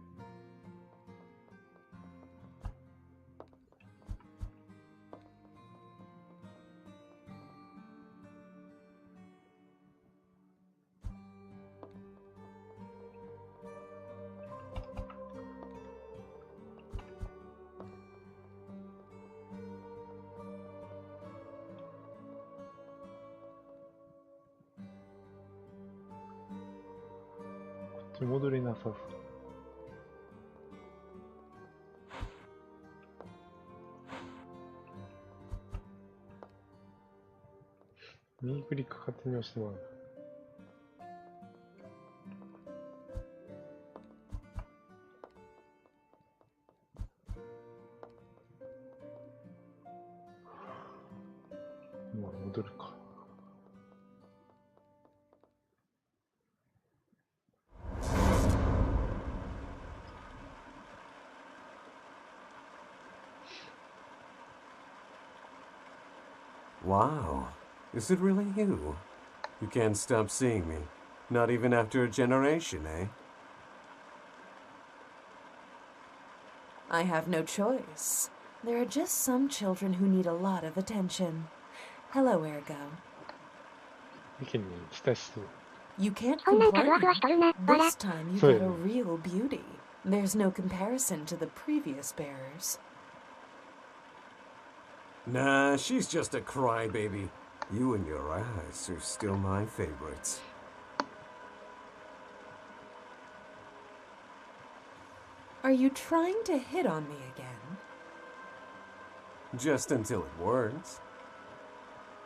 戻れなさそう。右クリック勝手に押してもらう。もう戻るか。Wow. Is it really you? You can't stop seeing me. Not even after a generation, eh? I have no choice. There are just some children who need a lot of attention. Hello, Ergo. You can't そんなんかふわ complain. ふわしとるな。わら。 This time you got a real beauty. There's no comparison to the previous bearers. Nah, she's just a crybaby. You and your eyes are still my favorites. Are you trying to hit on me again? Just until it works.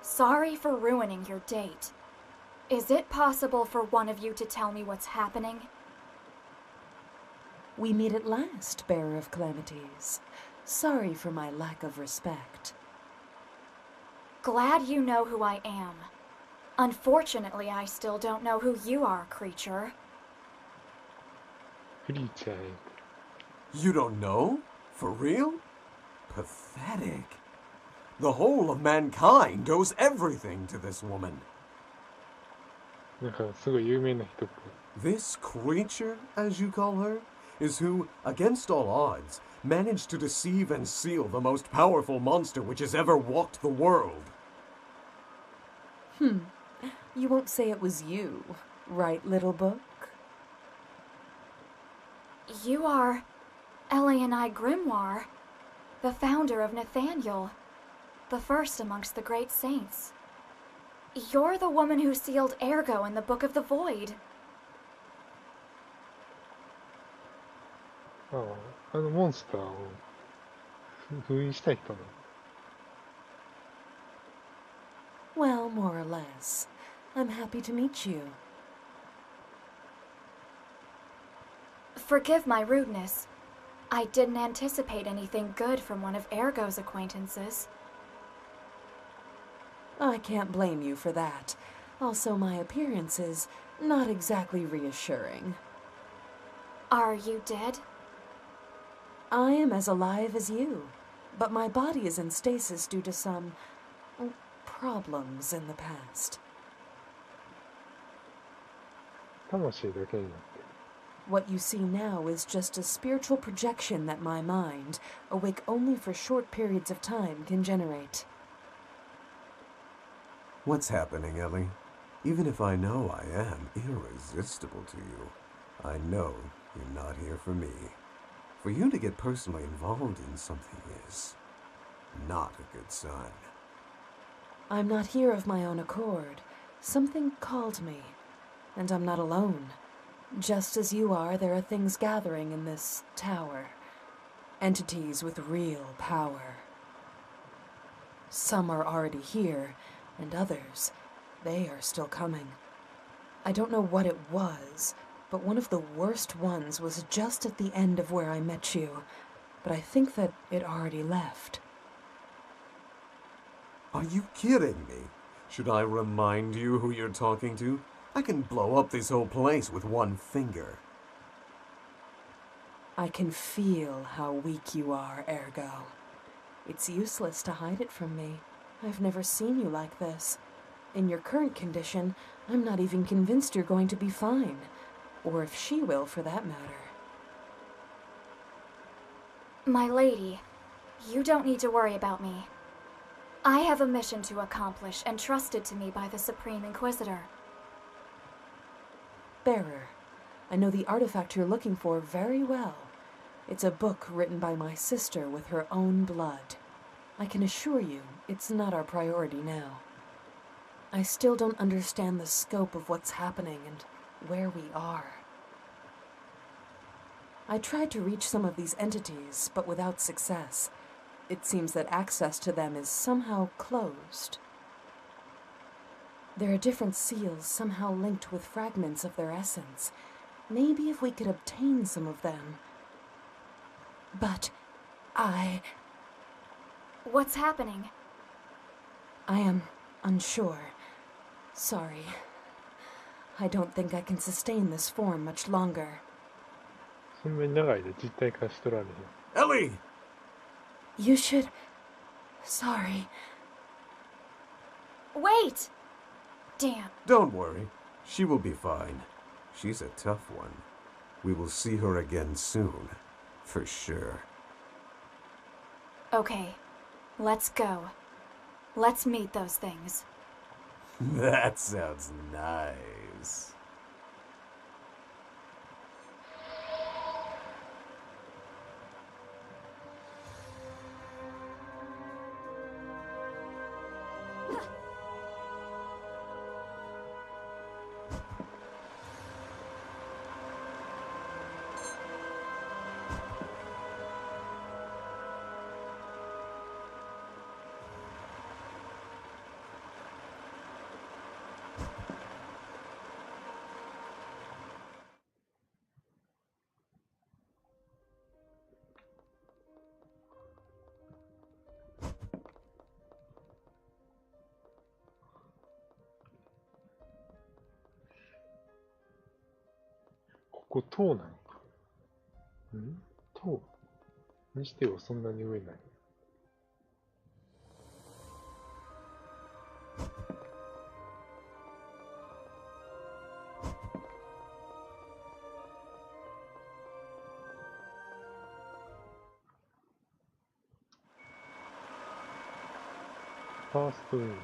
Sorry for ruining your date. Is it possible for one of you to tell me what's happening? We meet at last, Bearer of Calamities. Sorry for my lack of respect. Glad you know who I am. Unfortunately, I still don't know who you are, creature. クリーチャー You don't know? For real? Pathetic. The whole of mankind owes everything to this woman. なんかすごい有名な人っぽい。 This creature, as you call her, is who, against all odds, managed to deceive and seal the most powerful monster which has ever walked the world. You won't say it was you, right, little book? You are Eliani Grimoire, the founder of Nathaniel, the first amongst the great saints. You're the woman who sealed Ergo in the Book of the Void. ああ、あのモンスターを封印したい人なの。 Well, more or less. I'm happy to meet you. Forgive my rudeness. I didn't anticipate anything good from one of Ergo's acquaintances. I can't blame you for that. Also, my appearance is not exactly reassuring. Are you dead? I am as alive as you, but my body is in stasis due to some problems in the past. 魂だけになってる。 What you see now is just a spiritual projection that my mind, awake only for short periods of time, can generate. What's happening, Ellie? Even if I know I am irresistible to you, I know you're not here for me. For you to get personally involved in something is not a good sign. I'm not here of my own accord. Something called me, and I'm not alone. Just as you are, there are things gathering in this tower. Entities with real power. Some are already here, and others, they are still coming. I don't know what it was, but one of the worst ones was just at the end of where I met you. But I think that it already left. Are you kidding me? Should I remind you who you're talking to? I can blow up this whole place with one finger. I can feel how weak you are, Ergo. It's useless to hide it from me. I've never seen you like this. In your current condition, I'm not even convinced you're going to be fine. Or if she will, for that matter. My lady, you don't need to worry about me. I have a mission to accomplish entrusted to me by the Supreme Inquisitor. Bearer, I know the artifact you're looking for very well. It's a book written by my sister with her own blood. I can assure you, it's not our priority now. I still don't understand the scope of what's happening and where we are. I tried to reach some of these entities, but without success. It seems that access to them is somehow closed. There are different seals somehow linked with fragments of their essence. Maybe if we could obtain some of them. But What's happening? I am unsure. Sorry. I don't think I can sustain this form much longer. そんなに長いで実体化しとられへん。 Ellie! You should... Sorry. Wait! Damn. Don't worry. She will be fine. She's a tough one. We will see her again soon. For sure. Okay, let's go. Let's meet those things. That sounds nice. こ塔なのか。塔にしてはそんなに上ない。ファーストウィン。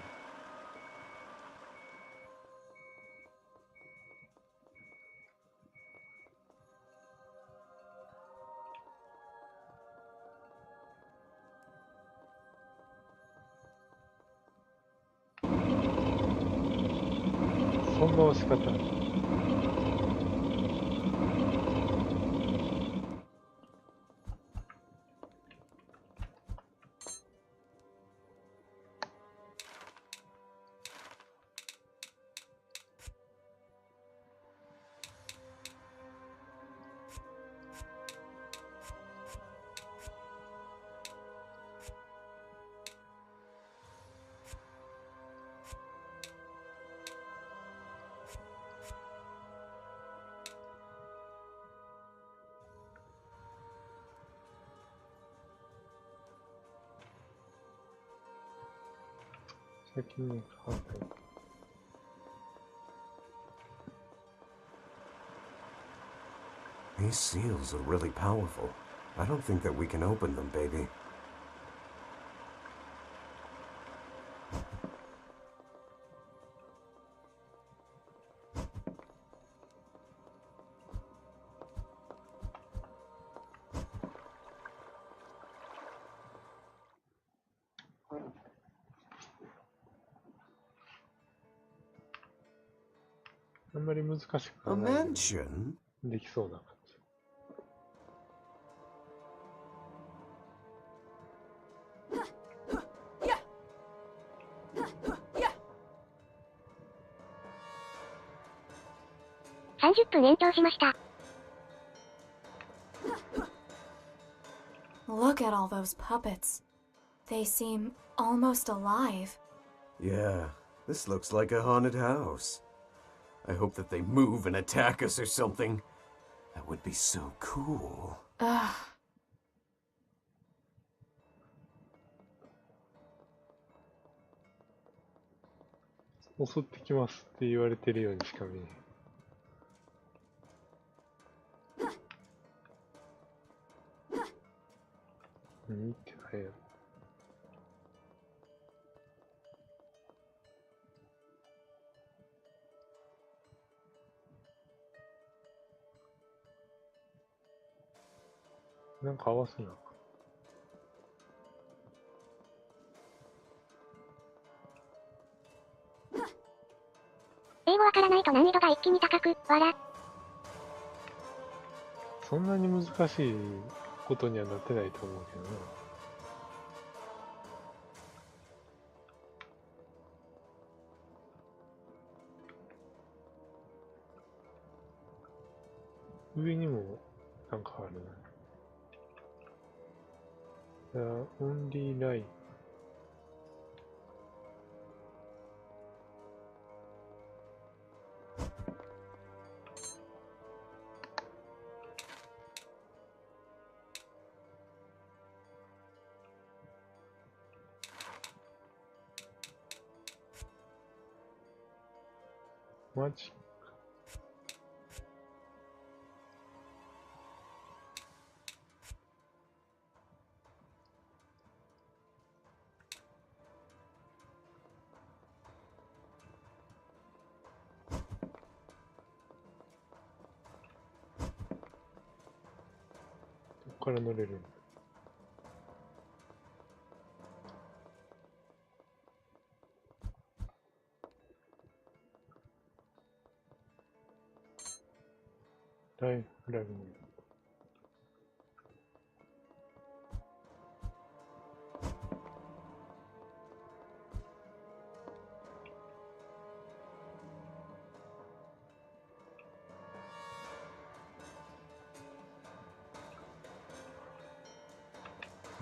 そんな押し方。先に反対。These seals are really powerful. I don't think that we can open them, baby.あんまり難しく A はない。mansion? できそうな感じ。30分延長しました。Look at all those puppets. They seem almost alive. Yeah, this looks like a haunted house. I hope that they move and attack us or something. That would be so cool. Ugh. 襲ってきますって言われてるようにしか見えない。見てないやろ。なんか合わせな。英語わからないと難易度が一気に高く、笑。そんなに難しいことにはなってないと思うけどな。上にもなんかあるな。The only line. Magic. どこから乗れるんだ。ライフラグ。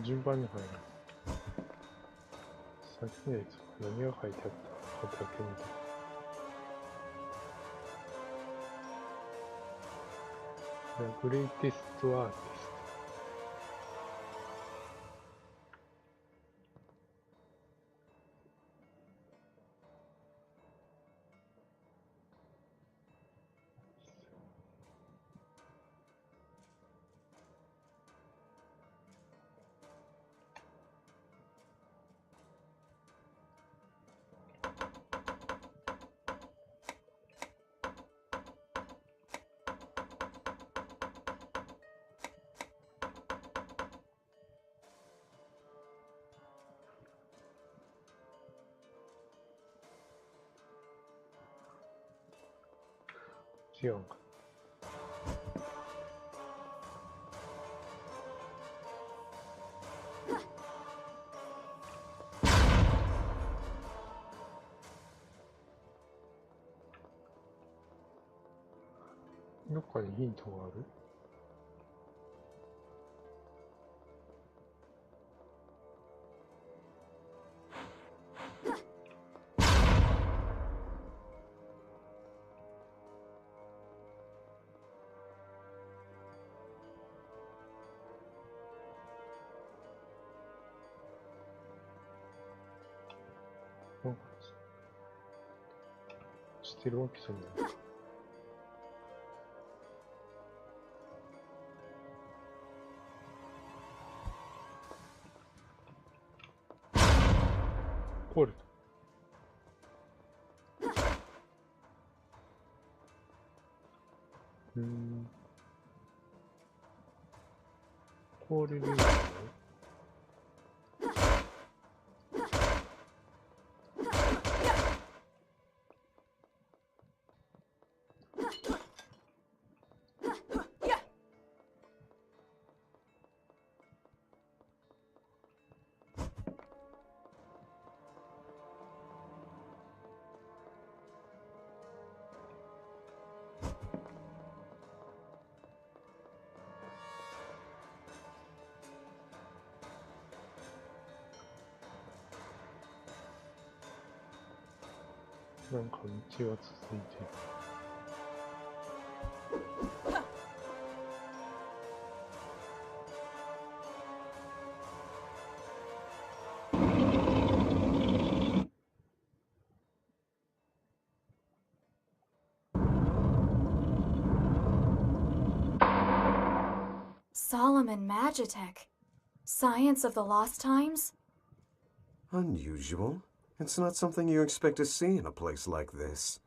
順番に入る。先のやつ何が書いてあったかだけ見て。グレイテストアーティスト。違うんか。どっかにヒントがある？なんかしてるわけじゃない。ポルト。これでいいの？なんか道が続いてる。Solomon Magitech. Science of the Lost Times? Unusual. It's not something you expect to see in a place like this.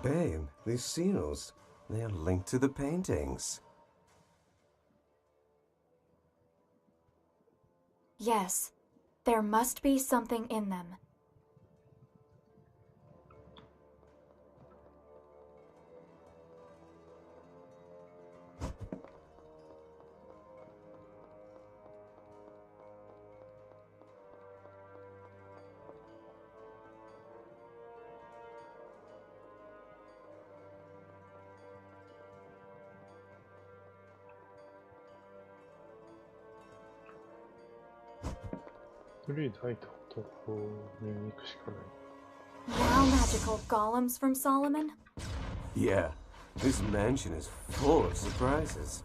Babe, these seals, they are linked to the paintings. Yes, there must be something in them. Wow, magical golems from Solomon? Yeah, this mansion is full of surprises.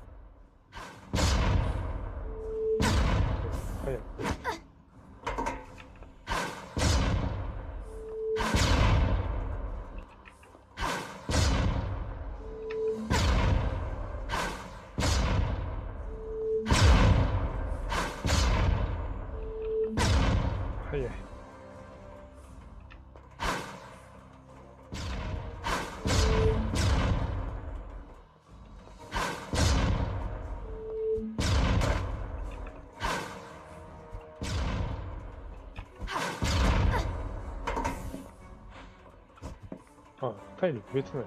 Ah, 体力別ない。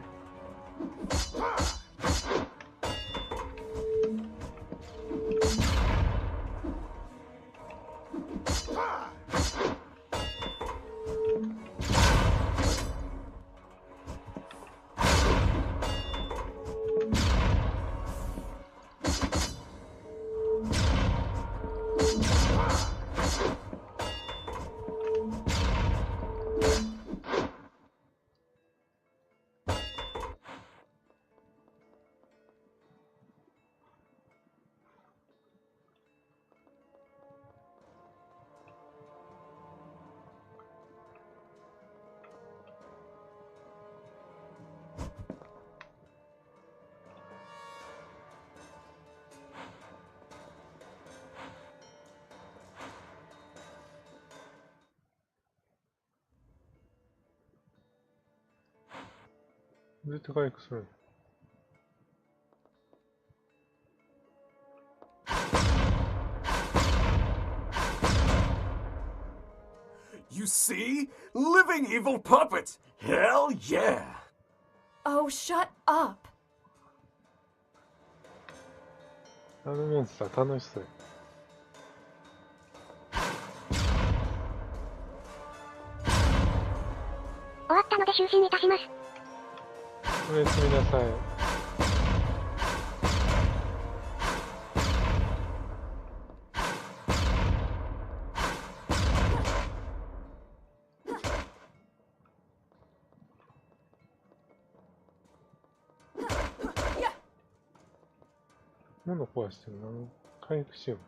どうやって回復するの？ You see? Living evil puppet! Hell yeah! Oh, shut up! あのモンスター楽しそうや。終わったので就寝いたします。おやすみなさい。物壊してるな。回復しよう。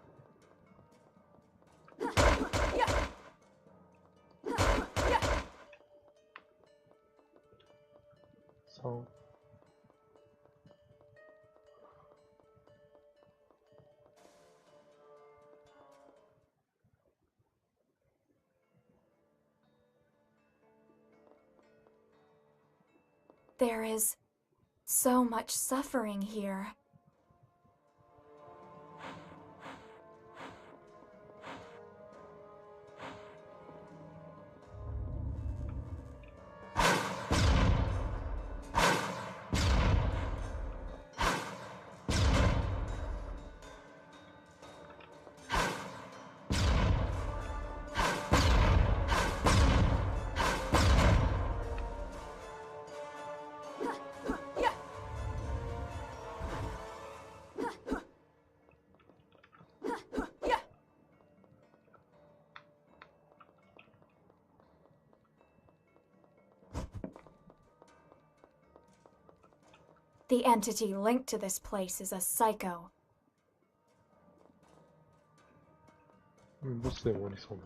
3。There is so much suffering here. The entity linked to this place is a psycho. ボスでもありそうな。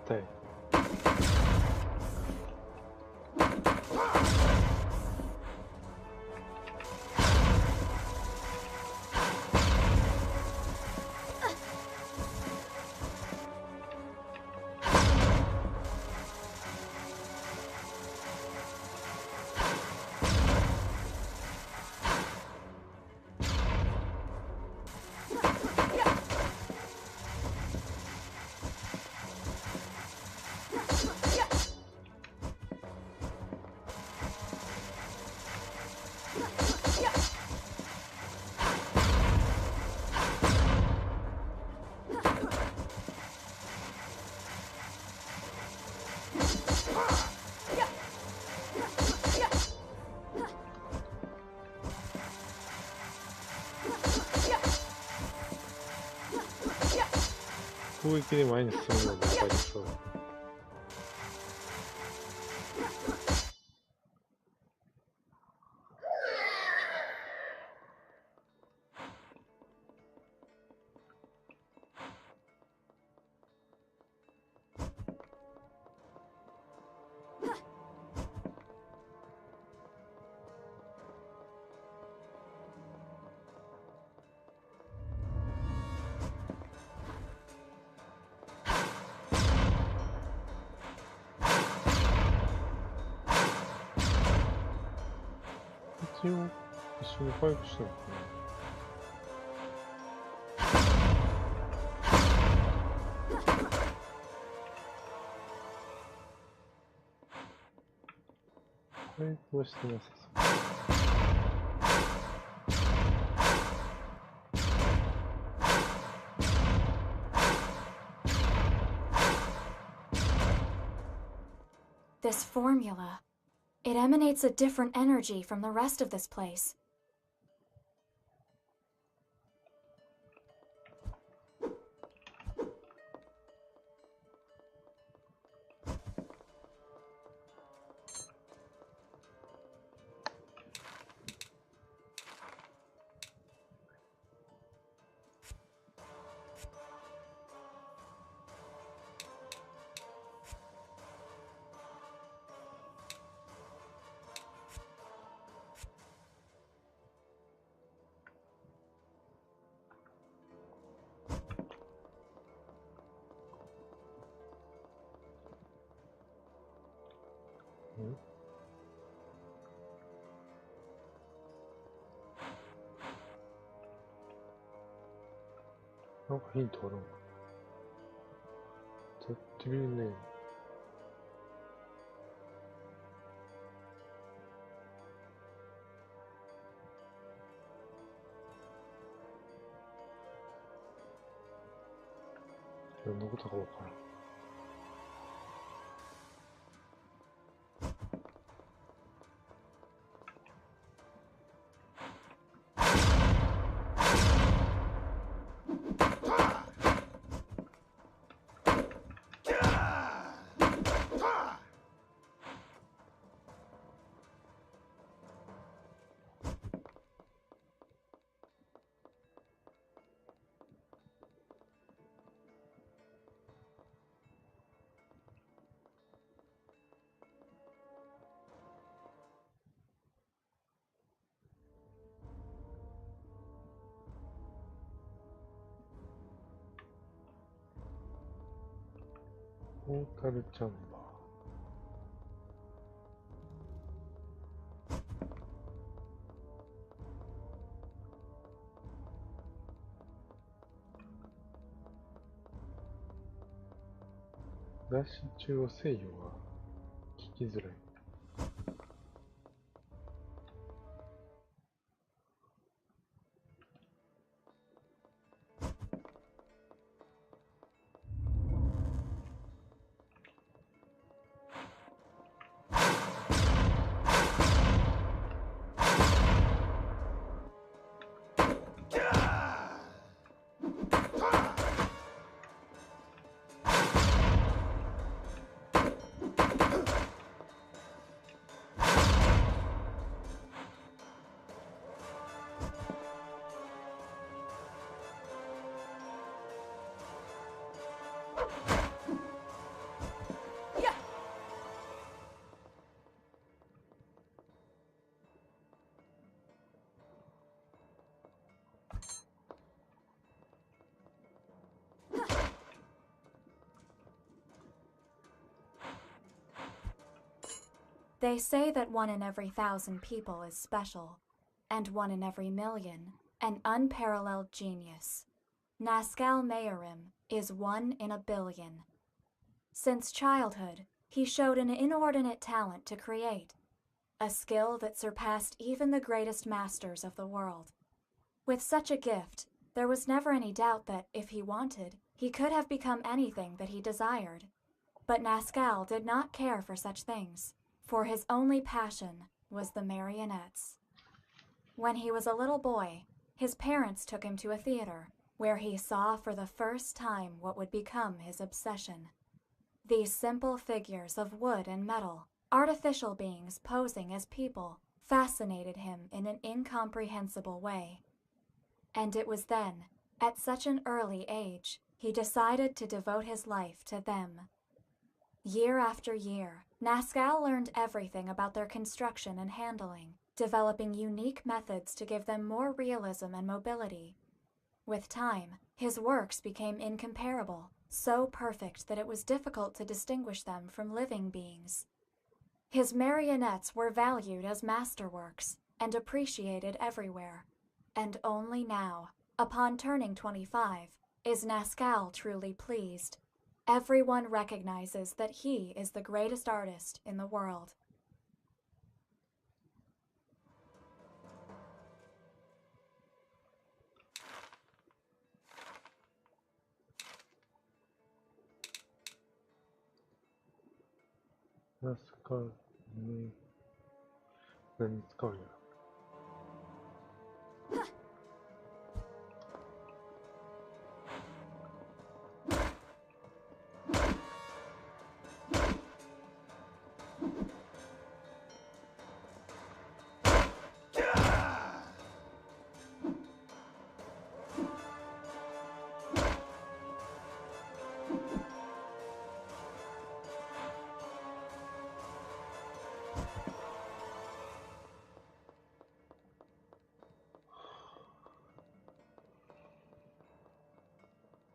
痛い。攻撃で前に進むのが分かりそう。一応一緒に回復したのかな。回復はしてなさそう。This formula. It emanates a different energy from the rest of this place.ん？なんかヒントあるんか。やってるね。何のことかわからん。ポータルチャンバー。脱出中は制御が聞きづらい。They say that 1 in every 1,000 people is special, and 1 in every million, an unparalleled genius. Nazcal Mayorim is 1 in a billion. Since childhood, he showed an inordinate talent to create, a skill that surpassed even the greatest masters of the world. With such a gift, there was never any doubt that, if he wanted, he could have become anything that he desired. But Nazcal did not care for such things, for his only passion was the marionettes. When he was a little boy, his parents took him to a theater, where he saw for the first time what would become his obsession. These simple figures of wood and metal, artificial beings posing as people, fascinated him in an incomprehensible way. And it was then, at such an early age, he decided to devote his life to them. Year after year, Nazcal learned everything about their construction and handling, developing unique methods to give them more realism and mobility. With time, his works became incomparable, so perfect that it was difficult to distinguish them from living beings. His marionettes were valued as masterworks, and appreciated everywhere. And only now, upon turning 25, is Nascal truly pleased. Everyone recognizes that he is the greatest artist in the world. Nascal ね。何に使うんやろ。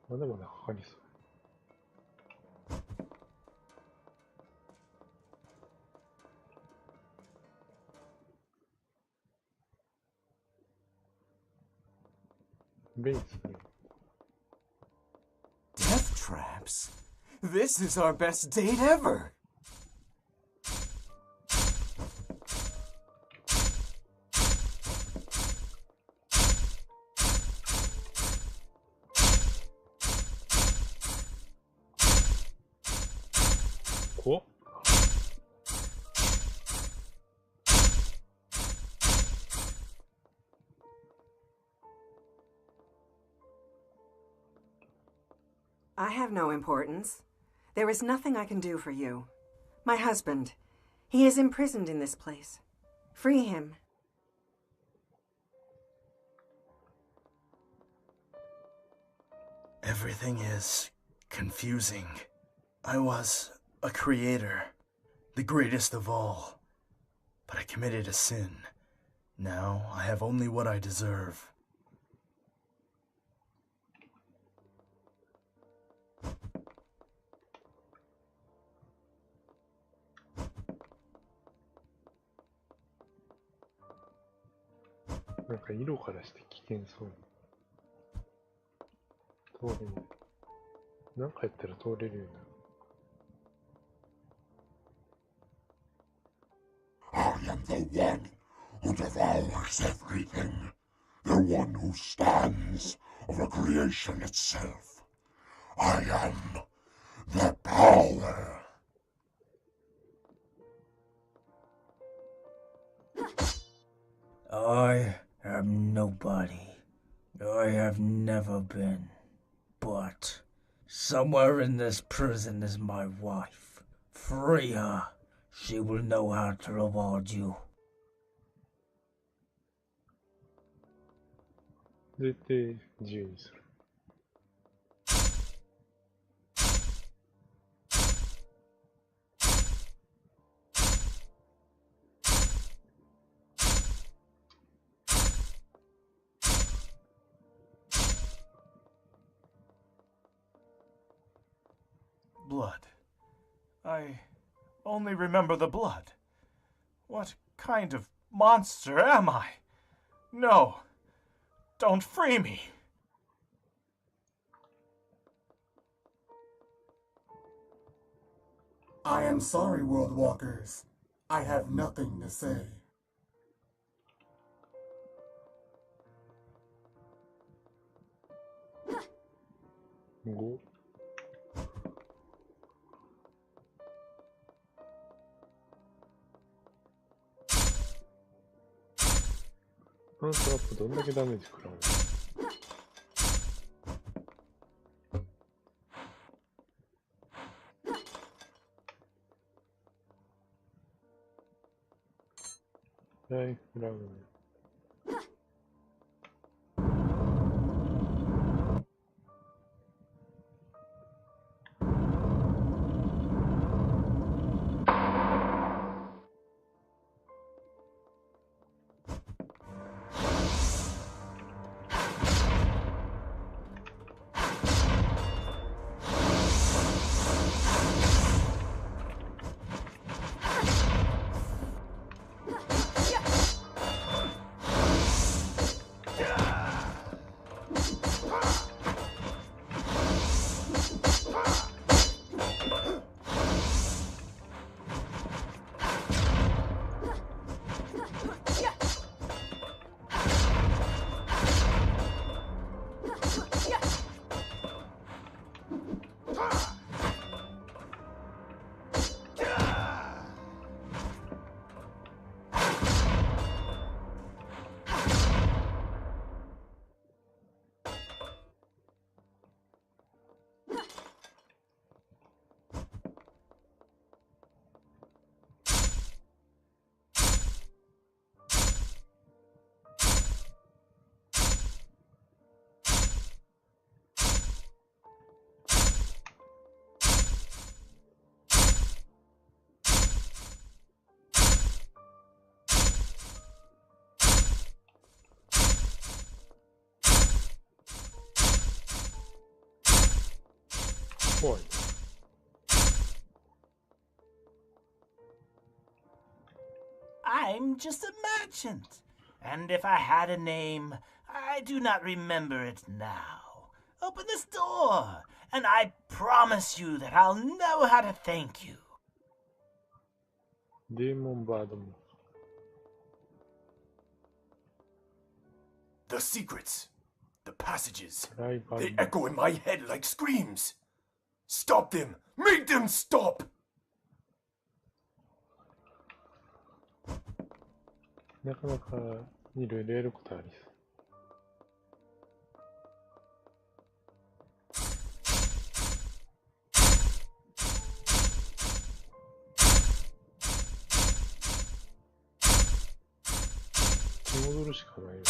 まだまだかかりそう。ベースね。Death traps? This is our best date ever! I have no importance. There is nothing I can do for you. My husband, he is imprisoned in this place. Free him. Everything is confusing. I was a creator, the greatest of all. But I committed a sin. Now I have only what I deserve.なんか色からして危険そうに。通れない。なんかやったら通れるようになる。I am the one who devours everything. The one who stands over creation itself. I am the power. I am nobody. I have never been. But somewhere in this prison is my wife. Free her. She will know how to reward you. 絶対自由にする。Blood. I only remember the blood. What kind of monster am I? No. Don't free me. I am sorry, World Walkers. I have nothing to say. Go. One trap どんだけダメージ食らうの？ライフラグ。怖い。I'm just a merchant, and if I had a name, I do not remember it now. Open this door, and I promise you that I'll know how to thank you. デーモンバードも。The secrets, the passages, ライバル they echo in my head like screams. Stop them! Make them stop! なかなかいろいろやることありそう。戻るしかないよ。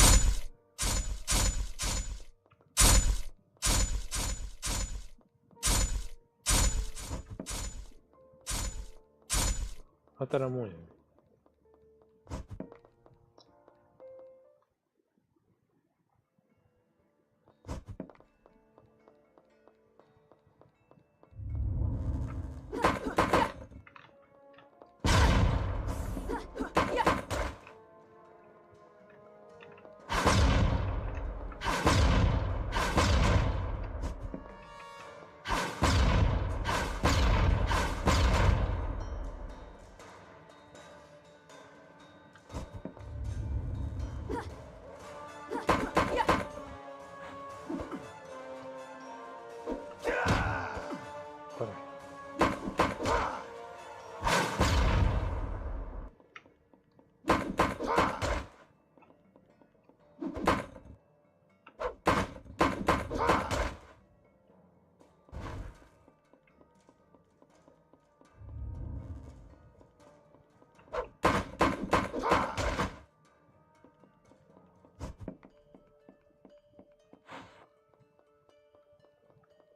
当たらんもんやね。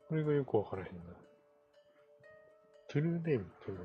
これがよくわからへんな。トゥルーネームって何？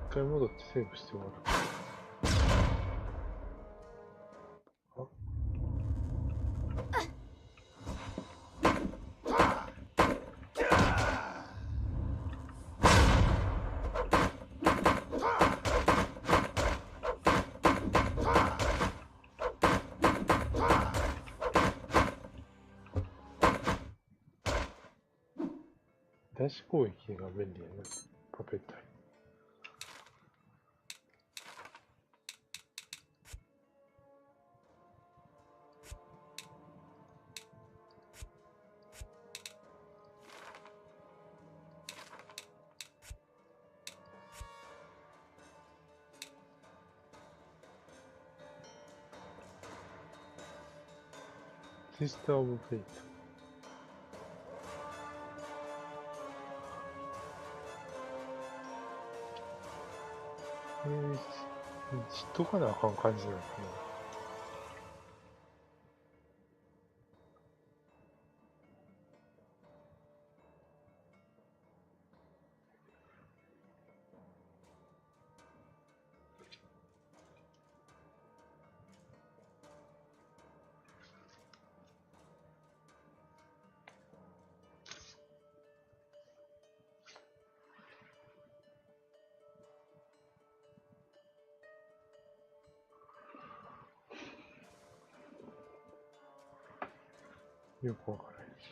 一回戻ってセーブして終わる。ダッシュ攻撃が便利やな。パペッタイ。シスター・オブ・フェイト。知っとかなあかん感じなのかな。よくわからないし。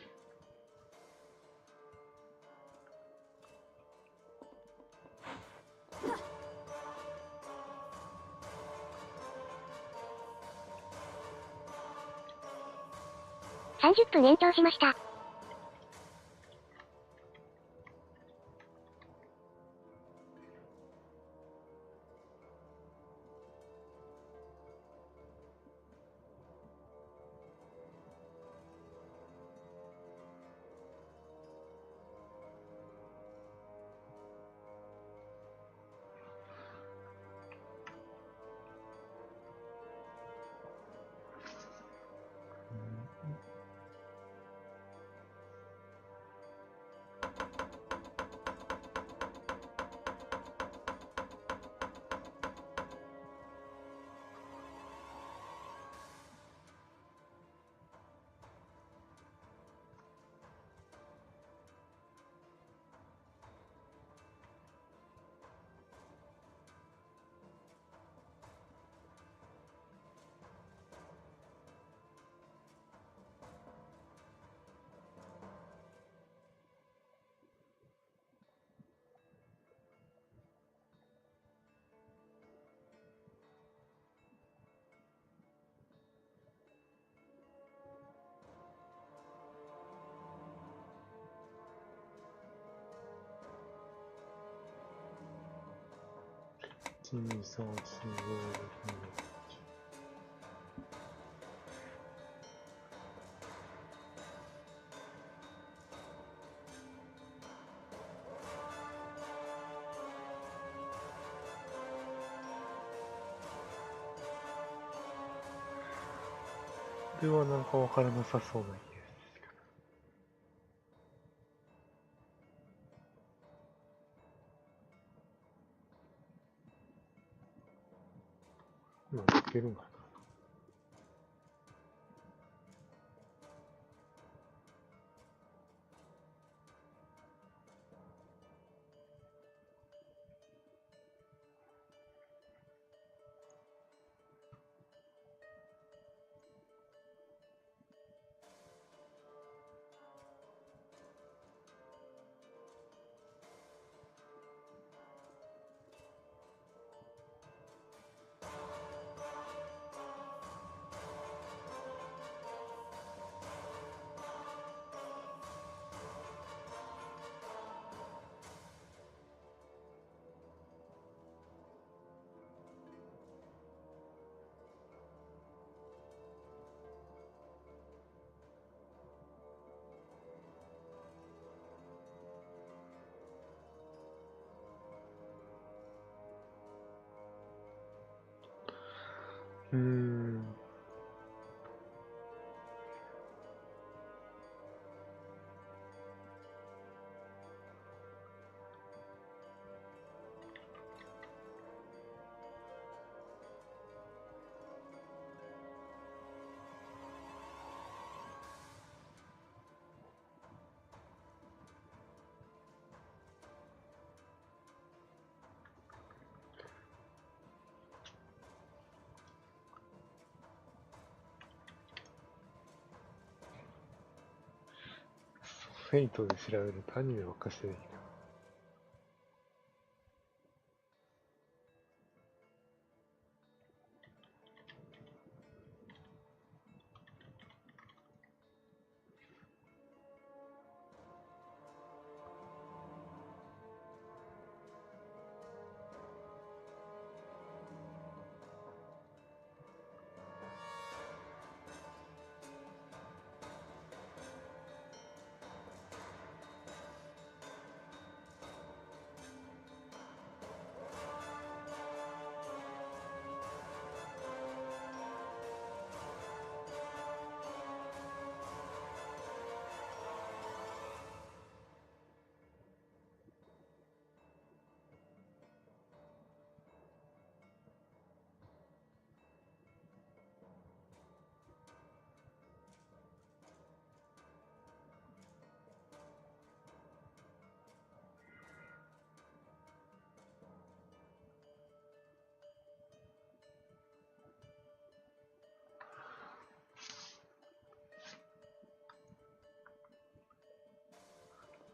30分延長しました。1、2、3、4、5、6、7、これはなんかわからなさそうな気がする。今つけるんかな。フェイトで調べるとアニメばっかしてる。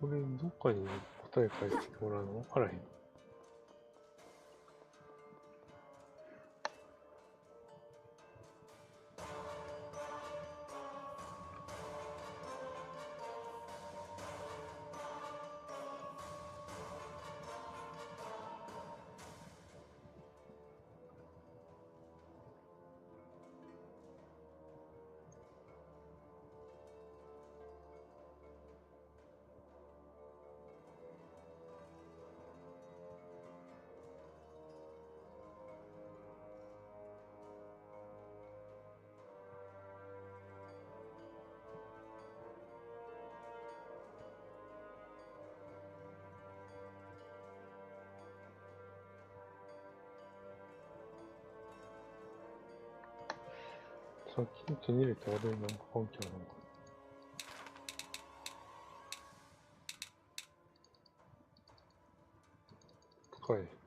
これどっかに答え書いてもらうの分からへん。さっきの手に入れたあれなんか関係あるのかな。深い。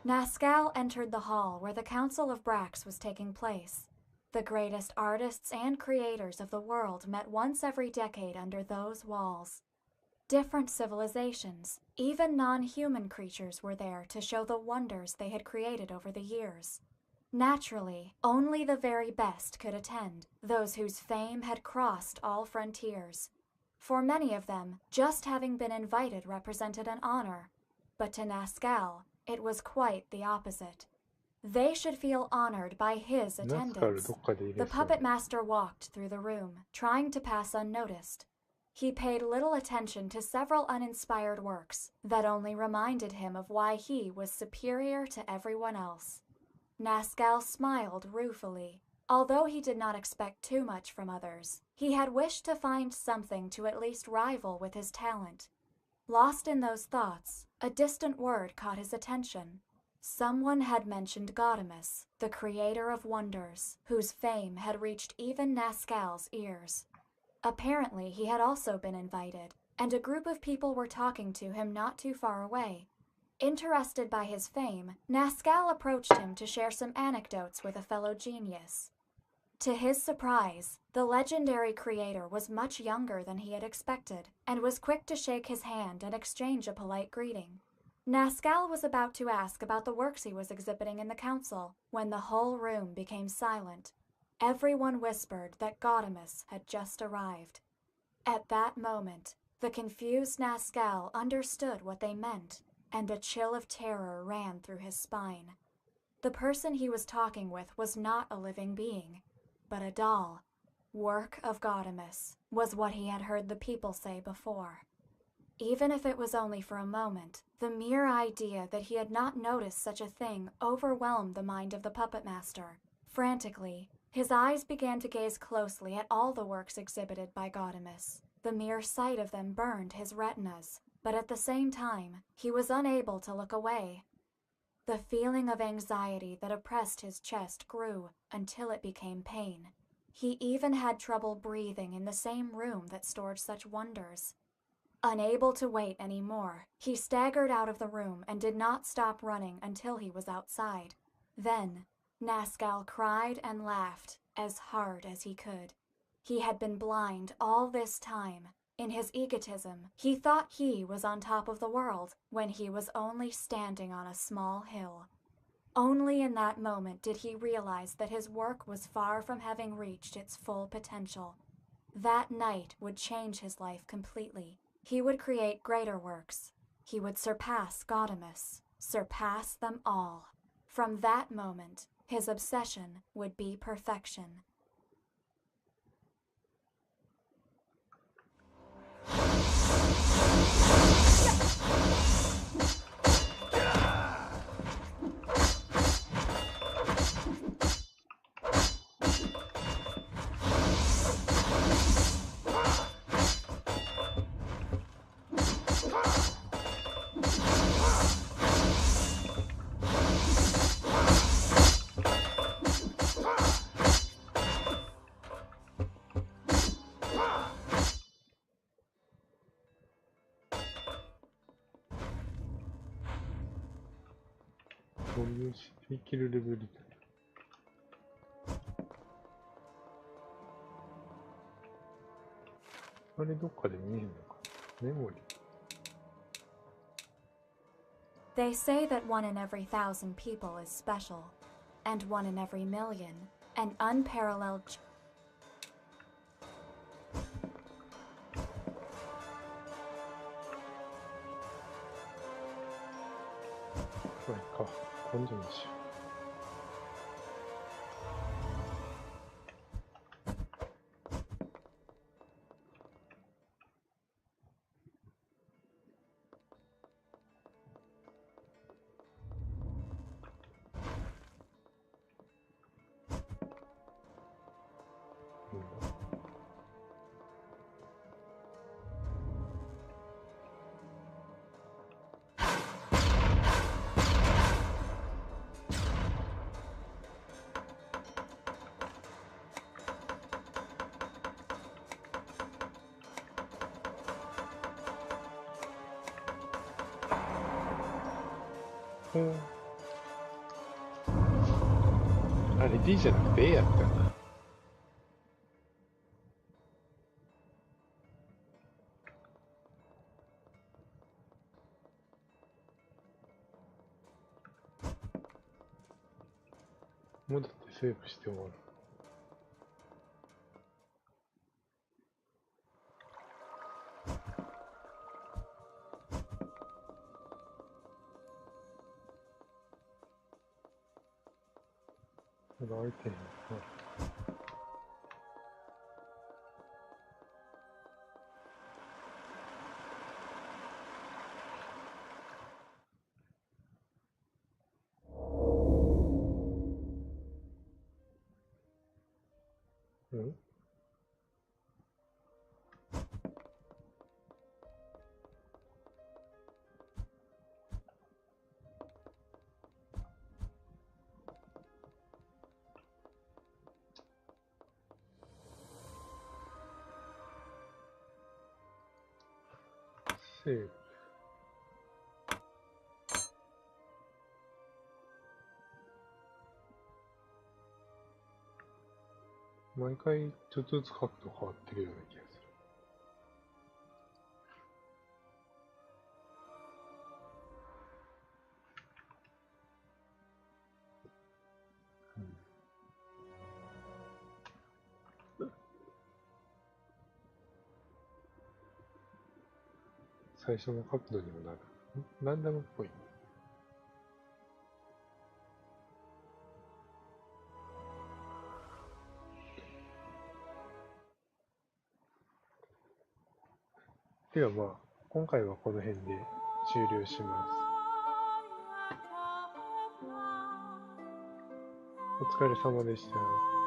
Nascal entered the hall where the Council of Brax was taking place. The greatest artists and creators of the world met once every decade under those walls. Different civilizations, even non-human creatures, were there to show the wonders they had created over the years. Naturally, only the very best could attend, those whose fame had crossed all frontiers. For many of them, just having been invited represented an honor, but to Nascal, it was quite the opposite. They should feel honored by his attendance. The puppet master walked through the room, trying to pass unnoticed. He paid little attention to several uninspired works that only reminded him of why he was superior to everyone else. Nascal smiled ruefully. Although he did not expect too much from others, he had wished to find something to at least rival with his talent. Lost in those thoughts, a distant word caught his attention. Someone had mentioned Gaudemus, the creator of wonders, whose fame had reached even Nascal's ears. Apparently, he had also been invited, and a group of people were talking to him not too far away. Interested by his fame, Nascal approached him to share some anecdotes with a fellow genius. To his surprise, the legendary creator was much younger than he had expected, and was quick to shake his hand and exchange a polite greeting. Nascal was about to ask about the works he was exhibiting in the council, when the whole room became silent. Everyone whispered that Gaudemus had just arrived. At that moment, the confused Nascal understood what they meant, and a chill of terror ran through his spine. The person he was talking with was not a living being, but a doll. Work of Gaudemus was what he had heard the people say before. Even if it was only for a moment, the mere idea that he had not noticed such a thing overwhelmed the mind of the puppet master. Frantically, his eyes began to gaze closely at all the works exhibited by Gaudemus. The mere sight of them burned his retinas, but at the same time, he was unable to look away. The feeling of anxiety that oppressed his chest grew until it became pain. He even had trouble breathing in the same room that stored such wonders. Unable to wait any more, he staggered out of the room and did not stop running until he was outside. Then, Nascal cried and laughed as hard as he could. He had been blind all this time. In his egotism, he thought he was on top of the world when he was only standing on a small hill. Only in that moment did he realize that his work was far from having reached its full potential. That night would change his life completely. He would create greater works. He would surpass Gaudemus, surpass them all. From that moment, his obsession would be perfection. 共有していけるレベルだ。あれどっかで見えんのか。メモリ。They say that 1 in every 1,000 people is special, and 1 in every million, an unparalleled. これか。今度にしよう。あれ D じゃなくて A やったな。戻ってセーブして終わる。まだ開いてへんな。うん？セーブ。毎回ちょっとずつ角度変わってるような気がする。最初の角度にもなる。ランダムっぽい。ではまあ、今回はこの辺で終了します。お疲れ様でした。